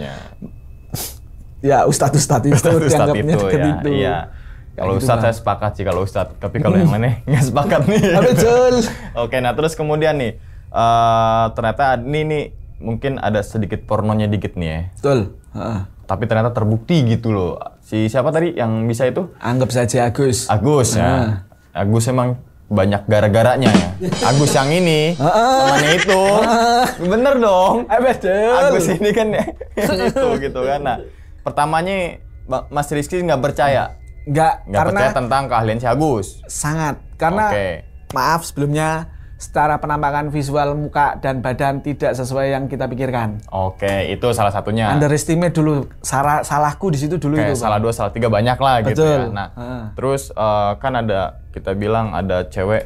S1: ya ustadz-ustadz itu dianggapnya deket
S2: ya.
S1: itu.
S2: Iya. Kalau ustadz saya sepakat sih kalau ustadz, tapi kalau yang lainnya nggak sepakat nih.
S1: Betul.
S2: Oke, nah terus kemudian nih ternyata ini mungkin ada sedikit pornonya dikit nih ya.
S1: Betul.
S2: Tapi ternyata terbukti gitu loh. Si siapa tadi yang bisa itu?
S1: Anggap saja Agus.
S2: Agus ya. Agus emang banyak gara-garanya ya. Agus yang ini, temannya itu. Bener dong.
S1: Betul.
S2: Agus ini kan ya. Itu gitu kan. Nah, pertamanya Mas Rizky nggak percaya.
S1: Nggak
S2: percaya tentang keahlian si Agus.
S1: Sangat. Karena maaf sebelumnya, secara penampakan visual muka dan badan tidak sesuai yang kita pikirkan.
S2: Oke, itu salah satunya.
S1: Underestimate dulu, salahku di situ dulu.
S2: Kayak
S1: itu.
S2: Salah 2, salah 3 banyak lah.
S1: Betul.
S2: Gitu ya. Nah, terus kan kita bilang ada cewek,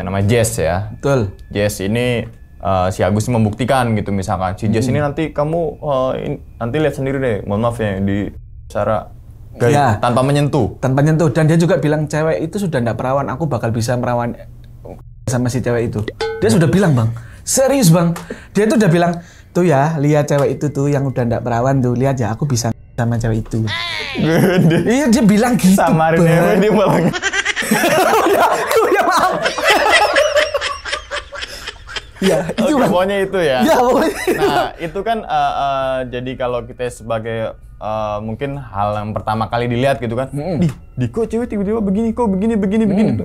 S2: namanya Jess ya.
S1: Betul.
S2: Jess ini si Agus membuktikan gitu, misalkan si Jess ini nanti kamu nanti lihat sendiri deh, mohon maaf ya di cara tanpa menyentuh.
S1: Tanpa menyentuh, dan dia juga bilang cewek itu sudah enggak perawan, aku bakal bisa merawan sama si cewek itu. Dia sudah bilang Bang, serius Bang. Dia tuh udah bilang, tuh ya lihat cewek itu tuh yang udah enggak perawan tuh, lihat ya aku bisa sama cewek itu. Iya dia bilang gitu.
S2: Samarin ya dia malah.
S1: Ya maaf. Ya, itu
S2: Oke, pokoknya itu ya.
S1: Ya, pokoknya.
S2: Nah, itu kan jadi kalau kita sebagai mungkin hal yang pertama kali dilihat gitu kan. Di kok cewek tiba-tiba begini kok begini.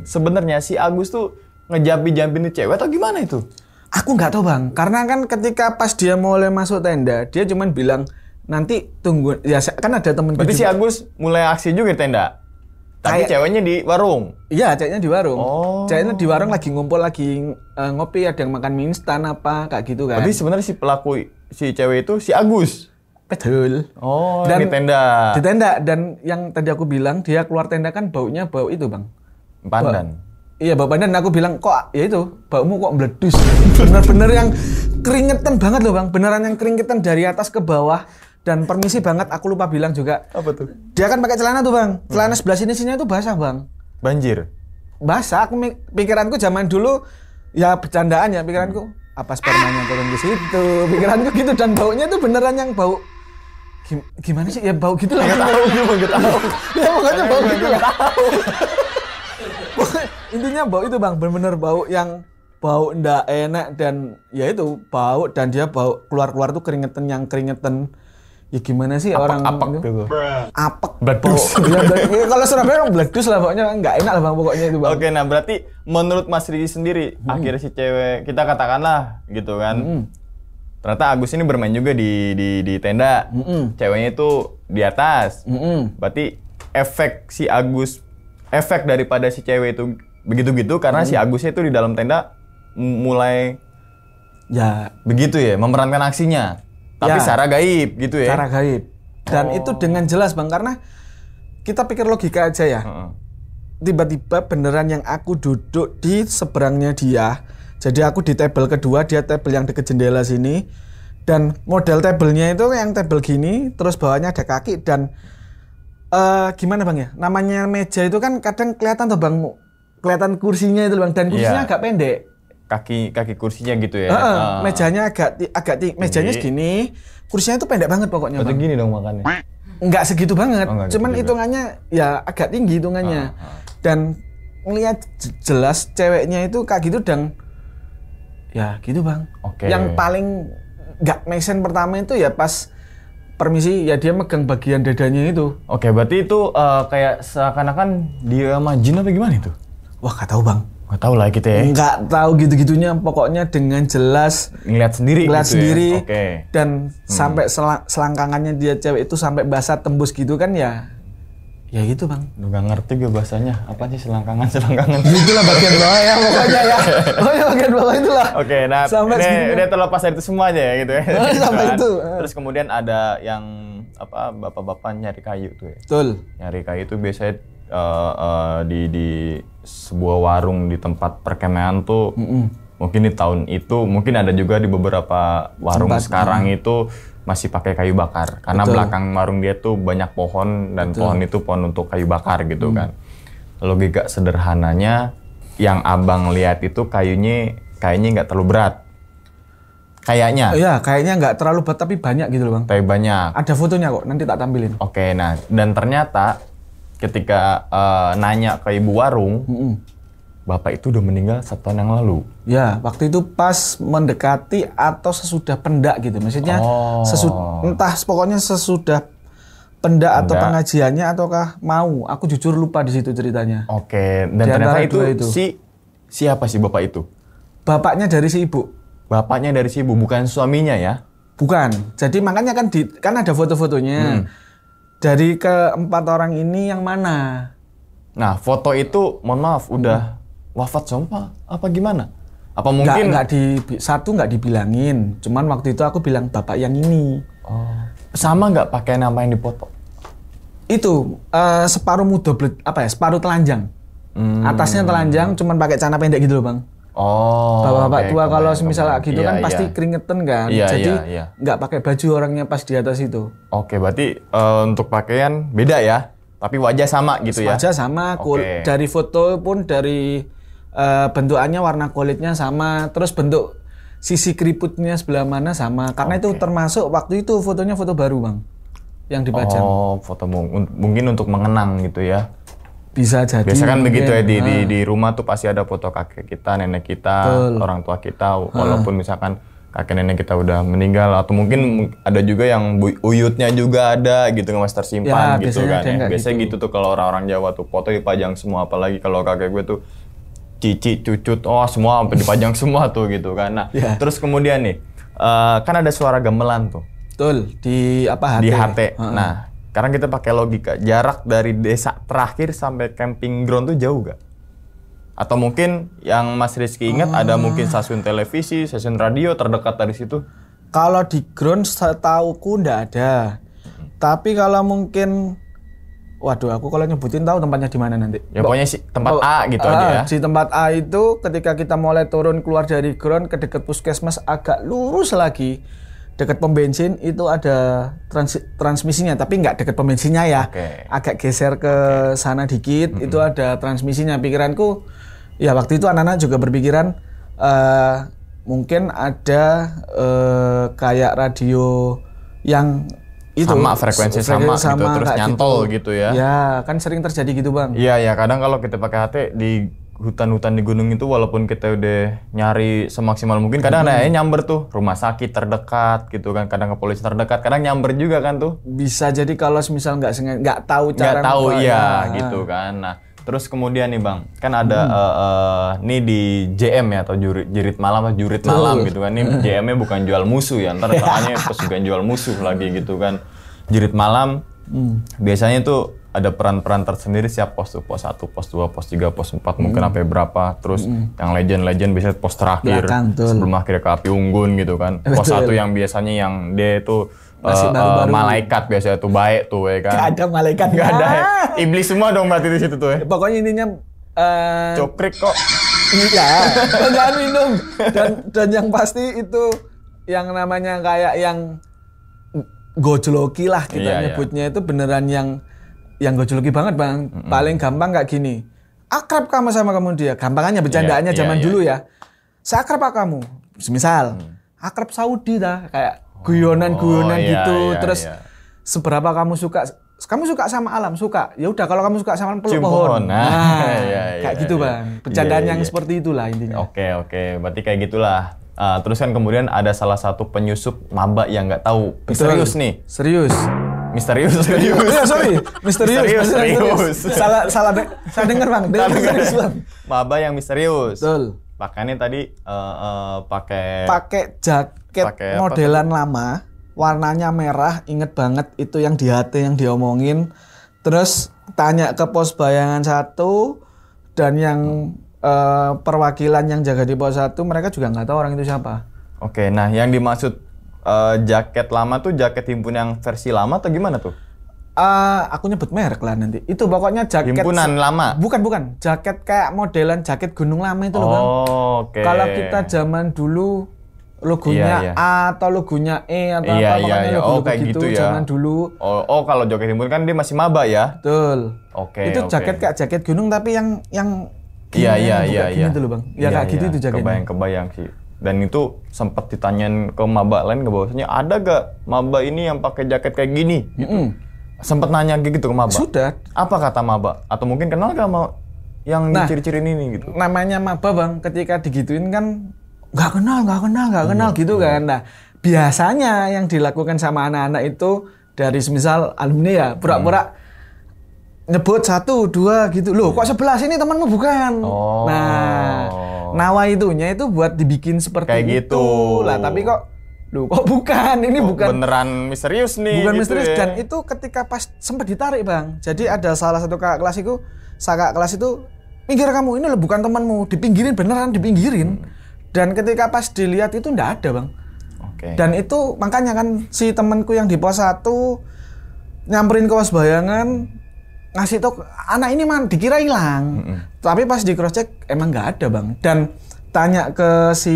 S2: Sebenarnya si Agus tuh ngejampi-jampin cewek atau gimana itu?
S1: Aku nggak tahu bang, karena kan ketika pas dia mulai masuk tenda, dia cuman bilang nanti tunggu. Ya kan ada temen.
S2: Berarti si Agus mulai aksi juga di tenda. Tapi ceweknya di warung.
S1: Iya, ceweknya di warung.
S2: Oh.
S1: Ceweknya di warung lagi ngumpul, lagi ngopi, ada yang makan mie instan apa kayak gitu kan.
S2: Berarti sebenarnya si pelaku si cewek itu si Agus.
S1: Betul.
S2: Oh,
S1: dan
S2: di tenda.
S1: Di tenda, dan yang tadi aku bilang dia keluar tenda kan baunya bau itu bang.
S2: Pandan.
S1: Iya, bau pandan. Aku bilang kok ya itu baumu kok meledus. Bener-bener yang keringetan banget loh bang. Beneran yang keringetan dari atas ke bawah. Dan permisi banget, aku lupa bilang juga.
S2: Apa tuh?
S1: Dia kan pakai celana tuh bang. Celana sebelah sini-sininya itu basah bang.
S2: Banjir.
S1: Basah. Pikiranku zaman dulu ya bercandaan ya pikiranku. Apa spermanya turun ke situ? Pikiranku gitu, dan baunya tuh beneran yang bau. Gimana sih? Ya bau gitu lah.
S2: Nggak tahu.
S1: Ya pokoknya bau gitu lah. Intinya bau itu bang, bener-bener bau yang bau ndak enak, dan ya itu bau, dan dia bau keluar-keluar tuh keringetan yang keringetan. Ya gimana sih orang
S2: apek gitu.
S1: Apek.
S2: Bledus.
S1: Ya, kalau Surabaya orang bledus lah pokoknya, nggak enak lah bang pokoknya itu bang.
S2: Oke, nah berarti menurut Mas Ridi sendiri, akhirnya si cewek, kita katakanlah gitu kan. Ternyata Agus ini bermain juga di tenda. Ceweknya itu di atas. Berarti efek si Agus, efek daripada si cewek itu begitu-gitu karena si Agusnya itu di dalam tenda mulai
S1: ya
S2: begitu ya, memerankan aksinya. Tapi
S1: ya,
S2: secara gaib gitu ya.
S1: Secara gaib. Dan itu dengan jelas bang, karena kita pikir logika aja ya. Tiba-tiba beneran yang aku duduk di seberangnya dia. Jadi aku di table kedua, dia table yang deket jendela sini. Dan model tablenya itu yang table gini, terus bawahnya ada kaki, dan gimana bang ya? Namanya meja itu kan kadang kelihatan tuh bang, kelihatan kursinya itu bang, dan kursinya agak pendek.
S2: Kaki kursinya gitu ya.
S1: Mejanya mejanya segini, kursinya itu pendek banget pokoknya.
S2: Berarti gini dong makannya.
S1: Enggak segitu banget. Cuman
S2: gitu
S1: hitungannya ya agak tinggi hitungannya. Dan ngelihat jelas ceweknya itu kayak gitu, dan ya gitu bang. Yang paling nggak make sense pertama itu ya pas permisi ya dia megang bagian dadanya itu.
S2: Berarti itu kayak seakan-akan dia majin apa gimana itu?
S1: Wah, nggak tahu bang.
S2: Nggak tahu lah kita ya.
S1: Nggak tahu gitu-gitunya, pokoknya dengan jelas
S2: ngeliat sendiri gitu ya?
S1: Dan sampai selangkangannya dia cewek itu sampai basah tembus gitu kan ya gitu bang.
S2: Nggak ngerti gue bahasanya, apa sih selangkangan
S1: itulah bagian bawah ya pokoknya ya. Pokoknya bagian bawah itulah.
S2: Nah sampai udah terlepas dari itu semua aja ya gitu ya.
S1: Sampai itu.
S2: Terus kemudian ada yang apa, bapak-bapak nyari kayu tuh ya.
S1: Betul.
S2: Nyari kayu itu biasanya di sebuah warung di tempat perkemahan tuh. Mungkin di tahun itu, mungkin ada juga di beberapa warung sekarang itu masih pakai kayu bakar. Karena belakang warung dia tuh banyak pohon, dan pohon itu pohon untuk kayu bakar gitu kan. Logika sederhananya, yang abang lihat itu kayaknya nggak terlalu berat. Kayaknya.
S1: Iya, kayaknya nggak terlalu berat, tapi banyak gitu loh bang.
S2: Tapi banyak.
S1: Ada fotonya kok, nanti tak tampilin.
S2: Nah dan ternyata ketika nanya ke ibu warung, bapak itu udah meninggal 1 tahun yang lalu.
S1: Ya, waktu itu pas mendekati atau sesudah pendak gitu. Maksudnya entah pokoknya sesudah pendak atau pengajiannya ataukah mau. Aku jujur lupa di situ ceritanya.
S2: Dan ternyata itu siapa sih bapak itu?
S1: Bapaknya dari si ibu.
S2: Bapaknya dari si ibu, bukan suaminya ya?
S1: Bukan. Jadi makanya kan ada foto-fotonya. Dari keempat orang ini yang mana? Nah,
S2: foto itu mohon maaf udah wafat semua apa gimana? Apa mungkin
S1: satu nggak dibilangin, cuman waktu itu aku bilang bapak yang ini.
S2: Sama nggak pakai nama yang dipoto?
S1: Itu separuh separuh telanjang. Atasnya telanjang, cuman pakai celana pendek gitu loh bang. Bapak-bapak tua kalau misalnya gitu kan pasti keringetan kan. Jadi nggak pakai baju orangnya pas di atas itu.
S2: Berarti untuk pakaian beda ya? Tapi wajah sama gitu ya?
S1: Wajah sama, dari foto pun dari bentukannya, warna kulitnya sama, terus bentuk sisi keriputnya sebelah mana sama. Karena itu termasuk waktu itu fotonya foto baru bang, yang dipajang.
S2: Foto mungkin untuk mengenang gitu ya?
S1: Bisa jadi.
S2: Biasa kan begitu ya
S1: mungkin.
S2: di rumah tuh pasti ada foto kakek kita, nenek kita, orang tua kita, walaupun misalkan kakek nenek kita udah meninggal atau mungkin ada juga yang uyutnya juga ada gitu kan masih tersimpan
S1: Ya,
S2: gitu kan ya.
S1: biasanya
S2: Biasanya gitu tuh kalau orang-orang Jawa tuh foto dipajang semua, apalagi kalau kakek gue tuh cici, cucut, semua sampai dipajang semua tuh gitu kan. Nah, terus kemudian nih kan ada suara gamelan tuh.
S1: Betul, di apa HT.
S2: Di HT. Nah, sekarang kita pakai logika, jarak dari desa terakhir sampai camping ground tuh jauh gak? Atau mungkin yang Mas Rizky ingat ada mungkin stasiun televisi, stasiun radio terdekat dari situ?
S1: Kalau di ground setauku ndak ada. Tapi kalau mungkin, waduh aku kalau nyebutin tahu tempatnya di mana nanti.
S2: Ya pokoknya sih tempat A gitu aja ya.
S1: Di tempat A itu ketika kita mulai turun keluar dari ground ke dekat puskesmas agak lurus lagi. Dekat pom bensin itu ada transmisinya, tapi nggak dekat pom bensinnya ya. Agak geser ke sana dikit, itu ada transmisinya. Pikiranku, ya waktu itu anak-anak juga berpikiran mungkin ada kayak radio yang itu
S2: sama frekuensi sama gitu, terus nyantol gitu ya.
S1: Ya, kan sering terjadi gitu Bang.
S2: Iya ya, kadang kalau kita pakai HT di hutan-hutan di gunung itu walaupun kita udah nyari semaksimal mungkin kadang ada nyamber tuh rumah sakit terdekat gitu kan, kadang kepolisian terdekat, kadang nyamber juga kan tuh.
S1: Bisa jadi kalau misal nggak tahu cara
S2: gitu kan. Nah, terus kemudian nih Bang, kan ada nih di JM ya atau jurit malam gitu kan. Nih JM-nya bukan jual musuh ya, ntar soalnya pesugihan jual musuh lagi gitu kan. Jurit malam biasanya tuh ada peran-peran tersendiri siap pos tuh, pos 1, pos 2, pos 3, pos 4 mungkin sampai berapa. Terus yang legend biasanya pos terakhir sebelum akhirnya ke api unggun gitu kan. Pos 1 yang biasanya yang dia itu malaikat biasanya tuh baik tuh ya kan.
S1: Gak ada malaikat,
S2: gak ada ya. Iblis semua dong berarti di situ tuh ya.
S1: Pokoknya intinya
S2: cokrik kok.
S1: Iya, jangan minum. Dan yang pasti itu yang namanya kayak yang gojloki lah kita nyebutnya itu beneran yang gojloki banget Bang. Paling gampang kayak gini. Akrab kamu sama kamu dia. Gampangannya bercandaannya zaman dulu ya. Seakrab apa kamu? Misal akrab Saudi dah kayak guyonan-guyonan gitu. Terus seberapa kamu suka sama alam? Suka. Ya udah kalau kamu suka sama peluk pohon. Kayak gitu Bang. Bercandaan yang seperti itulah intinya.
S2: Oke. Berarti kayak gitulah. Terus kan kemudian ada salah satu penyusup maba yang nggak tahu. Misterius nih. Misterius.
S1: Iya, sorry. Misterius. Salah dengar Bang. Misterius Bang.
S2: Maba yang misterius.
S1: Betul.
S2: Pakainya tadi
S1: pakai jaket modelan lama, warnanya merah, inget banget itu yang di HT yang diomongin. Terus tanya ke pos bayangan 1 dan yang perwakilan yang jaga di pos 1, mereka juga nggak tahu orang itu siapa.
S2: Oke, nah yang dimaksud jaket lama tuh jaket himpun yang versi lama atau gimana tuh?
S1: Aku nyebut merek lah nanti. Itu pokoknya jaket
S2: himpunan lama.
S1: Bukan. Jaket kayak modelan jaket gunung lama itu loh Bang.
S2: Oke.
S1: Kalau kita zaman dulu logonya A atau logonya E atau apa makanya logo gitu ya. Zaman dulu.
S2: Oh, kalau jaket himpun kan dia masih maba ya?
S1: Betul.
S2: Oke.
S1: Itu jaket kayak jaket gunung tapi yang
S2: Iya.
S1: Gitu loh Bang. Ya kayak gitu itu jaketnya.
S2: Kebayang sih. Dan itu sempat ditanyain ke maba lain bahwasanya ada gak maba ini yang pakai jaket kayak gini? Gitu. Sempat nanya gitu ke maba.
S1: Sudah.
S2: Apa kata maba? Atau mungkin kenal gak sama yang ciri-cirin ini gitu?
S1: Namanya maba Bang, ketika digituin kan nggak kenal gitu kan. Nah biasanya yang dilakukan sama anak-anak itu dari semisal alumni ya pura-pura nyebut 1, 2 gitu. Loh kok sebelah sini temanmu bukan? Nah nawa itunya itu buat dibikin seperti kayak itu gitu. Lah tapi kok bukan, ini bukan
S2: beneran misterius nih.
S1: Bukan
S2: gitu
S1: misterius
S2: ya.
S1: Dan itu ketika pas sempat ditarik Bang. Jadi ada salah satu kakak kelas itu pinggir kamu, ini loh bukan temanmu, beneran dipinggirin. Dan ketika pas dilihat itu enggak ada Bang. Dan itu makanya kan si temanku yang di pos 1 nyamperin ke pos bayangan ngasih tau anak ini dikira hilang. Tapi pas di cross check emang nggak ada Bang. Dan tanya ke si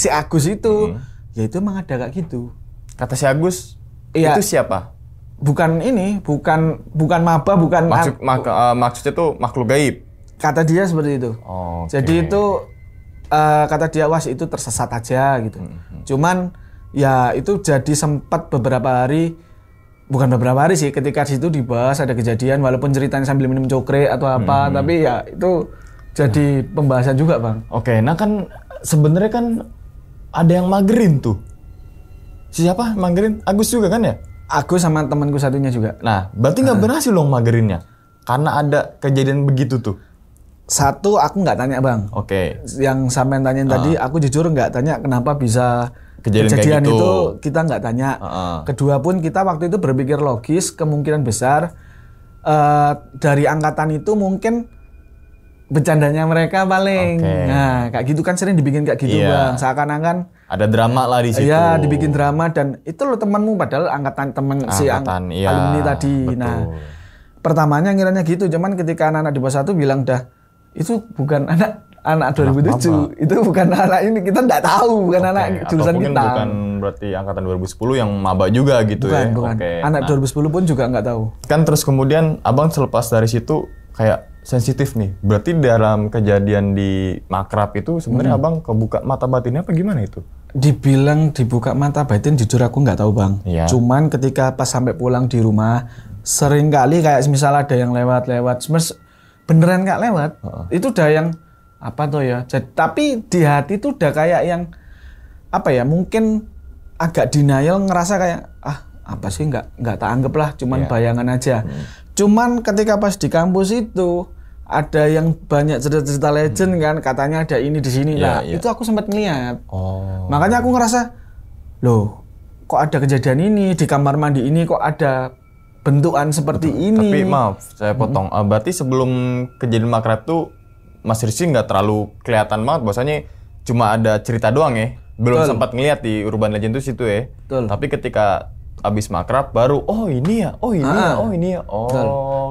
S1: si Agus itu, ya itu emang ada kayak gitu.
S2: Kata si Agus, itu siapa?
S1: Bukan maba, bukan
S2: maksudnya tuh makhluk gaib.
S1: Kata dia seperti itu. Jadi itu kata dia itu tersesat aja gitu. Cuman ya itu jadi sempat beberapa hari bukan beberapa hari sih, ketika situ dibahas ada kejadian walaupun ceritanya sambil minum cokre atau apa, tapi ya itu jadi pembahasan juga Bang.
S2: Oke, nah kan sebenarnya kan ada yang magerin tuh. Siapa magerin? Agus juga kan ya?
S1: Aku sama temanku satunya juga.
S2: Nah, berarti nggak berhasil dong magerinnya? Karena ada kejadian begitu tuh.
S1: Satu, aku nggak tanya Bang.
S2: Oke.
S1: Yang sampean tanyain tadi, aku jujur nggak tanya kenapa bisa
S2: Kejadian kayak gitu.
S1: itu kita nggak tanya. Kedua pun kita waktu itu berpikir logis, kemungkinan besar dari angkatan itu mungkin bercandanya mereka paling. Nah, kayak gitu kan sering dibikin kayak gitu Bang. Seakan-akan
S2: ada drama lah di situ.
S1: Iya, dibikin drama dan itu lo temanmu padahal angkatan temen alumni tadi.
S2: Betul.
S1: Nah, pertamanya ngiranya gitu, cuman ketika anak-anak di pos 1 bilang dah itu bukan anak 2007, itu bukan anak ini, kita enggak tahu, bukan anak jurusan kita.
S2: Bukan berarti angkatan 2010 yang maba juga gitu ya.
S1: Bukan. Anak 2010 pun juga enggak tahu.
S2: Kan terus kemudian Abang selepas dari situ kayak sensitif nih. Berarti dalam kejadian di Makrab itu sebenarnya Abang kebuka mata batinnya apa gimana itu?
S1: Dibilang dibuka mata batin jujur aku nggak tahu Bang.
S2: Iya.
S1: Cuman ketika pas sampai pulang di rumah sering kali kayak misal ada yang lewat-lewat, beneran nggak lewat. Itu udah yang apa tuh ya. Tapi di hati tuh udah kayak yang apa ya? Mungkin agak denial, ngerasa kayak apa sih nggak tak anggap lah, cuman bayangan aja. Cuman ketika pas di kampus itu ada yang banyak cerita-cerita legend kan, katanya ada ini di sini lah. Itu aku sempat ngeliat. Makanya aku ngerasa, loh, kok ada kejadian ini di kamar mandi ini, kok ada bentukan seperti ini.
S2: Tapi maaf, saya potong. Berarti sebelum kejadian Makrab tuh Mas Rizky nggak terlalu kelihatan banget, bahwasanya cuma ada cerita doang ya. Belum sempat ngeliat di Urban Legend itu situ ya. Tapi ketika abis Makrab baru ini ya.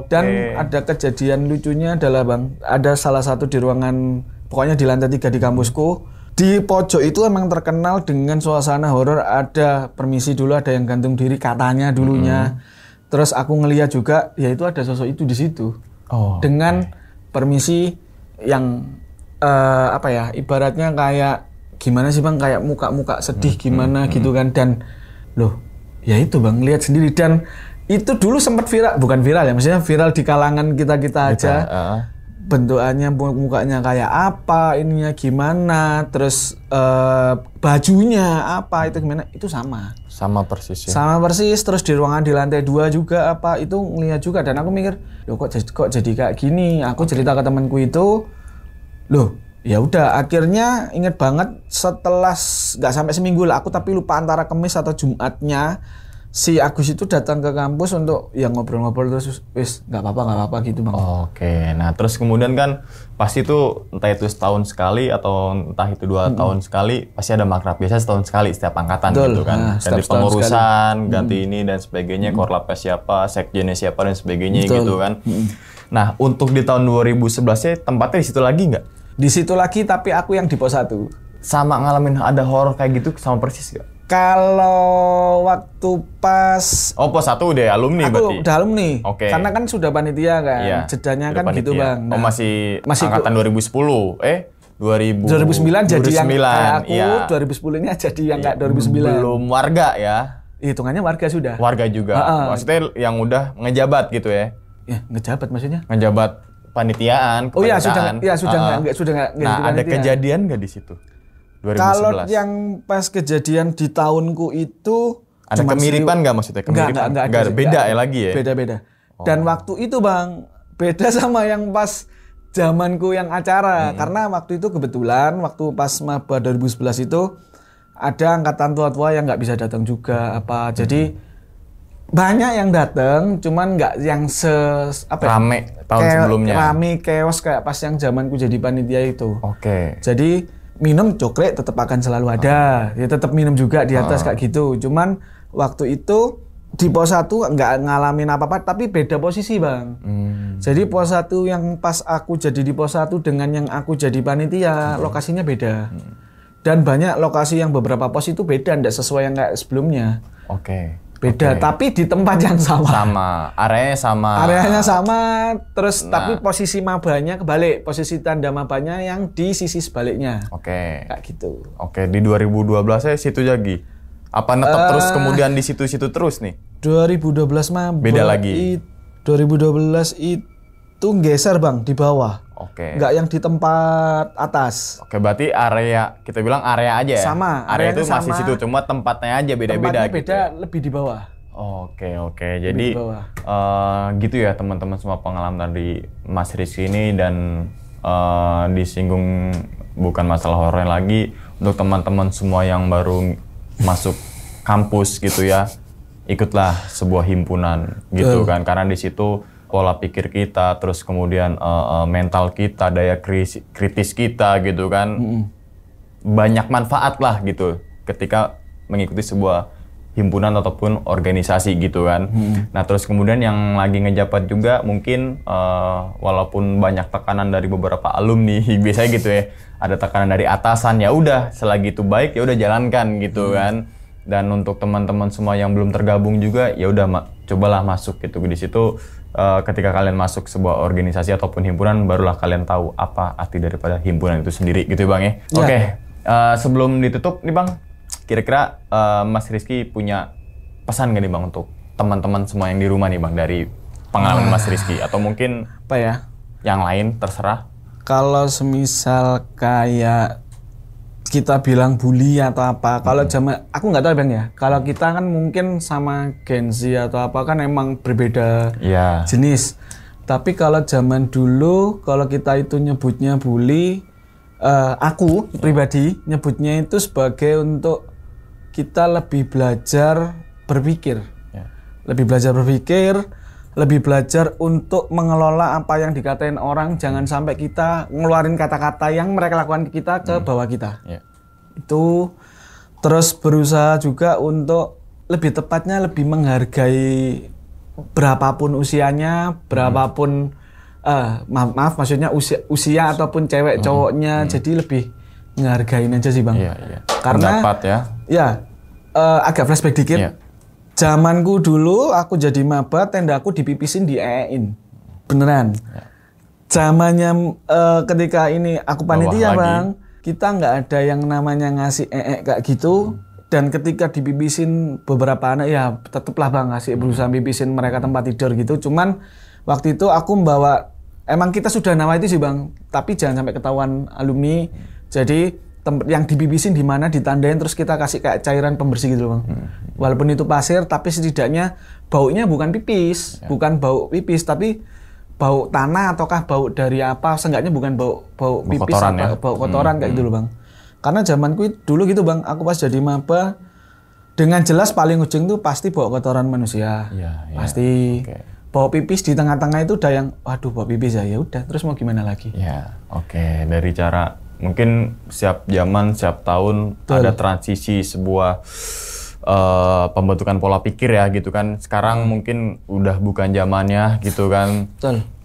S1: Dan ada kejadian lucunya adalah Bang, ada salah satu di ruangan, pokoknya di lantai 3 di kampusku, di pojok itu emang terkenal dengan suasana horor. Ada permisi dulu, ada yang gantung diri katanya dulunya. Terus aku ngeliat juga, ya itu ada sosok itu di situ. Dengan permisi yang apa ya, ibaratnya kayak gimana sih Bang, kayak muka-muka sedih gimana gitu kan. Dan loh, ya itu Bang, lihat sendiri. Dan itu dulu sempat viral, bukan viral ya, maksudnya viral di kalangan kita aja. Bentukannya, mukanya kayak apa, ininya gimana, terus bajunya apa, itu gimana, itu sama persis ya? Sama persis. Terus di ruangan di lantai 2 juga apa, itu ngeliat juga. Dan aku mikir, loh kok jadi kayak gini. Aku cerita ke temanku itu, loh ya udah, akhirnya inget banget setelah nggak sampai seminggu lah aku, tapi lupa antara Kamis atau Jumatnya, si Agus itu datang ke kampus untuk ya ngobrol-ngobrol, terus wis nggak apa-apa gitu Bang.
S2: Nah terus kemudian kan pasti itu entah itu setahun sekali atau entah itu 2 tahun sekali pasti ada Makrab, biasanya setahun sekali setiap angkatan. Betul. Gitu kan. Ganti pengurusan, ganti ini dan sebagainya, korlapnya siapa, sekjennya siapa dan sebagainya. Betul. Gitu kan. Nah untuk di tahun 2011 tempatnya di situ lagi nggak?
S1: Di situ lagi, tapi aku yang di pos 1.
S2: Sama ngalamin ada horor kayak gitu sama persis gak?
S1: Kalau waktu pas
S2: pos 1 udah alumni berarti?
S1: Aku udah alumni. Karena kan sudah panitia kan. Jedanya kan panitia. Gitu Bang.
S2: Nah, masih angkatan 2010.
S1: 2009 jadi yang kayak aku, 2010 ini jadi yang kayak 2009.
S2: Belum warga ya?
S1: Hitungannya warga sudah.
S2: Warga juga. Maksudnya yang udah ngejabat gitu ya?
S1: Ya, ngejabat maksudnya?
S2: Ngejabat panitiaan,
S1: kepanitiaan. Sudah nggak.
S2: Nah, ada kejadian nggak di situ? 2011.
S1: Kalau yang pas kejadian di tahunku itu
S2: ada kemiripan nggak maksudnya? Nggak, beda ya lagi ya?
S1: Beda. Dan waktu itu Bang, beda sama yang pas zamanku yang acara. Karena waktu itu kebetulan, waktu pas maba 2011 itu ada angkatan tua-tua yang nggak bisa datang juga apa. Jadi banyak yang datang, cuman nggak yang
S2: rame tahun sebelumnya.
S1: Rame, chaos kayak pas yang zamanku jadi panitia itu. Jadi minum coklat tetap akan selalu ada. Ya tetap minum juga di atas kayak gitu. Cuman waktu itu di pos 1 nggak ngalamin apa-apa, tapi beda posisi Bang. Jadi pos 1 yang pas aku jadi di pos 1 dengan yang aku jadi panitia, lokasinya beda. Dan banyak lokasi yang beberapa pos itu beda, nggak sesuai yang kayak sebelumnya. Beda, tapi di tempat yang sama. Areanya sama, terus tapi posisi mabanya kebalik. Posisi tanda mabanya yang di sisi sebaliknya. Kayak gitu.
S2: Di 2012 situ lagi. Apa netep terus kemudian di situ-situ terus nih?
S1: 2012 maba.
S2: Beda lagi.
S1: 2012 itu geser Bang di bawah.
S2: Oke.
S1: Nggak yang di tempat atas.
S2: Oke, berarti area, kita bilang area aja ya?
S1: Sama,
S2: area itu masih
S1: sama.
S2: situ, cuma tempatnya aja beda-beda
S1: Tempatnya
S2: gitu.
S1: beda, lebih di bawah.
S2: Oke. Jadi
S1: di bawah.
S2: gitu ya teman-teman, semua pengalaman dari Mas Rizky ini, dan disinggung bukan masalah horor lagi, untuk teman-teman semua yang baru masuk kampus gitu ya, ikutlah sebuah himpunan gitu kan, karena di situ pola pikir kita, terus kemudian mental kita, daya kritis kita gitu kan, banyak manfaat lah gitu ketika mengikuti sebuah himpunan ataupun organisasi gitu kan. Nah terus kemudian yang lagi ngejabat juga mungkin walaupun banyak tekanan dari beberapa alumni, biasanya gitu ya, ada tekanan dari atasan, ya udah selagi itu baik ya udah jalankan gitu kan. Dan untuk teman-teman semua yang belum tergabung juga, ya udah cobalah masuk gitu di situ. Ketika kalian masuk sebuah organisasi ataupun himpunan, barulah kalian tahu apa arti daripada himpunan itu sendiri gitu ya Bang ya. Oke, sebelum ditutup nih Bang, kira-kira Mas Rizky punya pesan gak nih Bang untuk teman-teman semua yang di rumah nih Bang, dari pengalaman Mas Rizky, atau mungkin
S1: apa ya,
S2: yang lain terserah.
S1: Kalau semisal kayak kita bilang bully atau apa, kalau zaman aku nggak tahu Bang ya, kalau kita kan mungkin sama Gen Z atau apa kan emang berbeda jenis. Tapi kalau zaman dulu, kalau kita itu nyebutnya bully, aku pribadi nyebutnya itu sebagai untuk kita lebih belajar berpikir, lebih belajar untuk mengelola apa yang dikatain orang. Jangan sampai kita ngeluarin kata-kata yang mereka lakukan ke kita ke bawah kita. Itu terus berusaha juga untuk lebih tepatnya lebih menghargai berapapun usianya, berapapun maaf maksudnya usia ataupun cewek cowoknya, jadi lebih ngehargain aja sih Bang. Karena
S2: pendapat
S1: agak flashback dikit. Zamanku dulu aku jadi maba, tendaku dipipisin, dieein. Beneran. Zamannya ketika ini aku panitia Bang, kita nggak ada yang namanya ngasih kayak gitu. Dan ketika dipipisin beberapa anak, ya teteplah Bang ngasih, berusaha pipisin mereka tempat tidur gitu. Cuman waktu itu aku membawa, emang kita sudah nama itu sih Bang, tapi jangan sampai ketahuan alumni. Jadi yang dipipisin di mana ditandain, terus kita kasih kayak cairan pembersih gitu Bang. Walaupun itu pasir, tapi setidaknya baunya bukan pipis, bukan bau pipis, tapi bau tanah ataukah bau dari apa, seenggaknya bukan bau pipis
S2: kotoran,
S1: atau bau kotoran kayak gitu loh Bang. Karena zamanku dulu gitu Bang, aku pas jadi maba, dengan jelas paling ujung tuh pasti bau kotoran manusia. Pasti. Bau pipis di tengah-tengah itu udah yang, waduh bau pipis ya udah, terus mau gimana lagi?
S2: Dari cara mungkin setiap zaman, setiap tahun ada transisi sebuah pembentukan pola pikir ya gitu kan. Sekarang mungkin udah bukan zamannya gitu kan.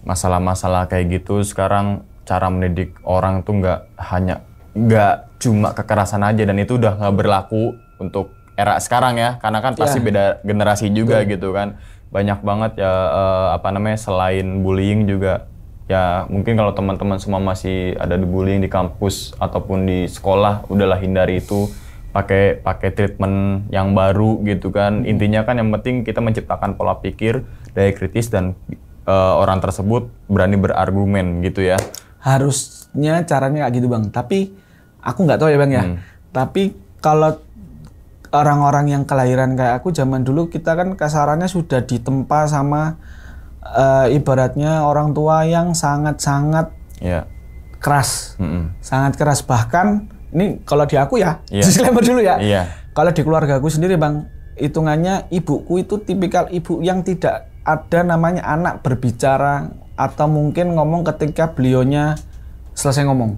S2: Masalah-masalah kayak gitu sekarang, cara mendidik orang tuh nggak cuma kekerasan aja, dan itu udah nggak berlaku untuk era sekarang ya, karena kan pasti beda generasi juga gitu kan. Banyak banget ya selain bullying juga ya, mungkin kalau teman-teman semua masih ada di bullying di kampus ataupun di sekolah, udahlah hindari itu, pakai treatment yang baru gitu kan. Intinya kan yang penting kita menciptakan pola pikir, daya kritis, dan orang tersebut berani berargumen gitu ya.
S1: Harusnya caranya kayak gitu Bang, tapi aku nggak tahu ya Bang ya. Tapi kalau orang-orang yang kelahiran kayak aku zaman dulu, kita kan kasarannya sudah ditempa sama ibaratnya orang tua yang sangat-sangat keras. Sangat keras. Bahkan ini kalau di aku ya, disclaimer dulu ya. Kalau di keluarga aku sendiri Bang, hitungannya ibuku itu tipikal ibu yang tidak ada namanya anak berbicara atau mungkin ngomong ketika beliaunya selesai ngomong.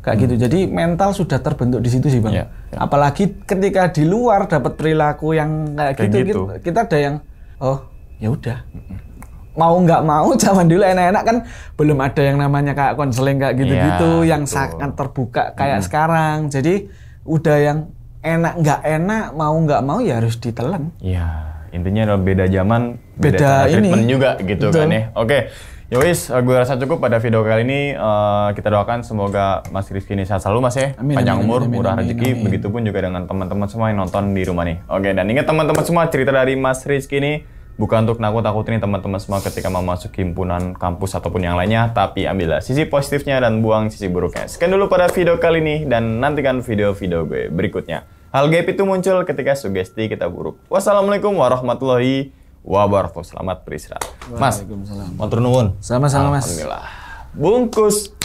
S1: Kayak gitu. Jadi mental sudah terbentuk di situ sih Bang. Apalagi ketika di luar dapat perilaku yang kayak gitu. Kita ada yang ya udah. Mau nggak mau, zaman dulu enak-enak kan belum ada yang namanya kayak konseling kayak gitu-gitu yang sangat terbuka kayak sekarang. Jadi udah yang enak nggak enak, mau nggak mau ya harus ditelan.
S2: intinya adalah beda zaman, beda
S1: Beda
S2: cara
S1: ini.
S2: treatment juga gitu
S1: Betul.
S2: kan ya. Oke, yowis, gue rasa cukup pada video kali ini. Kita doakan semoga Mas Rizky ini sehat selalu Mas ya.
S1: Amin,
S2: Panjang
S1: amin,
S2: umur,
S1: amin,
S2: murah
S1: amin,
S2: rezeki,
S1: amin.
S2: begitupun juga dengan teman-teman semua yang nonton di rumah nih. Oke, dan ingat teman-teman semua, cerita dari Mas Rizky ini bukan untuk nakut-nakutin teman-teman semua ketika mau masuk himpunan kampus ataupun yang lainnya, tapi ambillah sisi positifnya dan buang sisi buruknya. Sekian dulu pada video kali ini dan nantikan video-video gue berikutnya. Hal gaib itu muncul ketika sugesti kita buruk. Wassalamualaikum warahmatullahi wabarakatuh. Selamat beristirahat. Mas,
S1: Waalaikumsalam.
S2: matur nuwun.
S1: Sama-sama Mas.
S2: Alhamdulillah. Bungkus.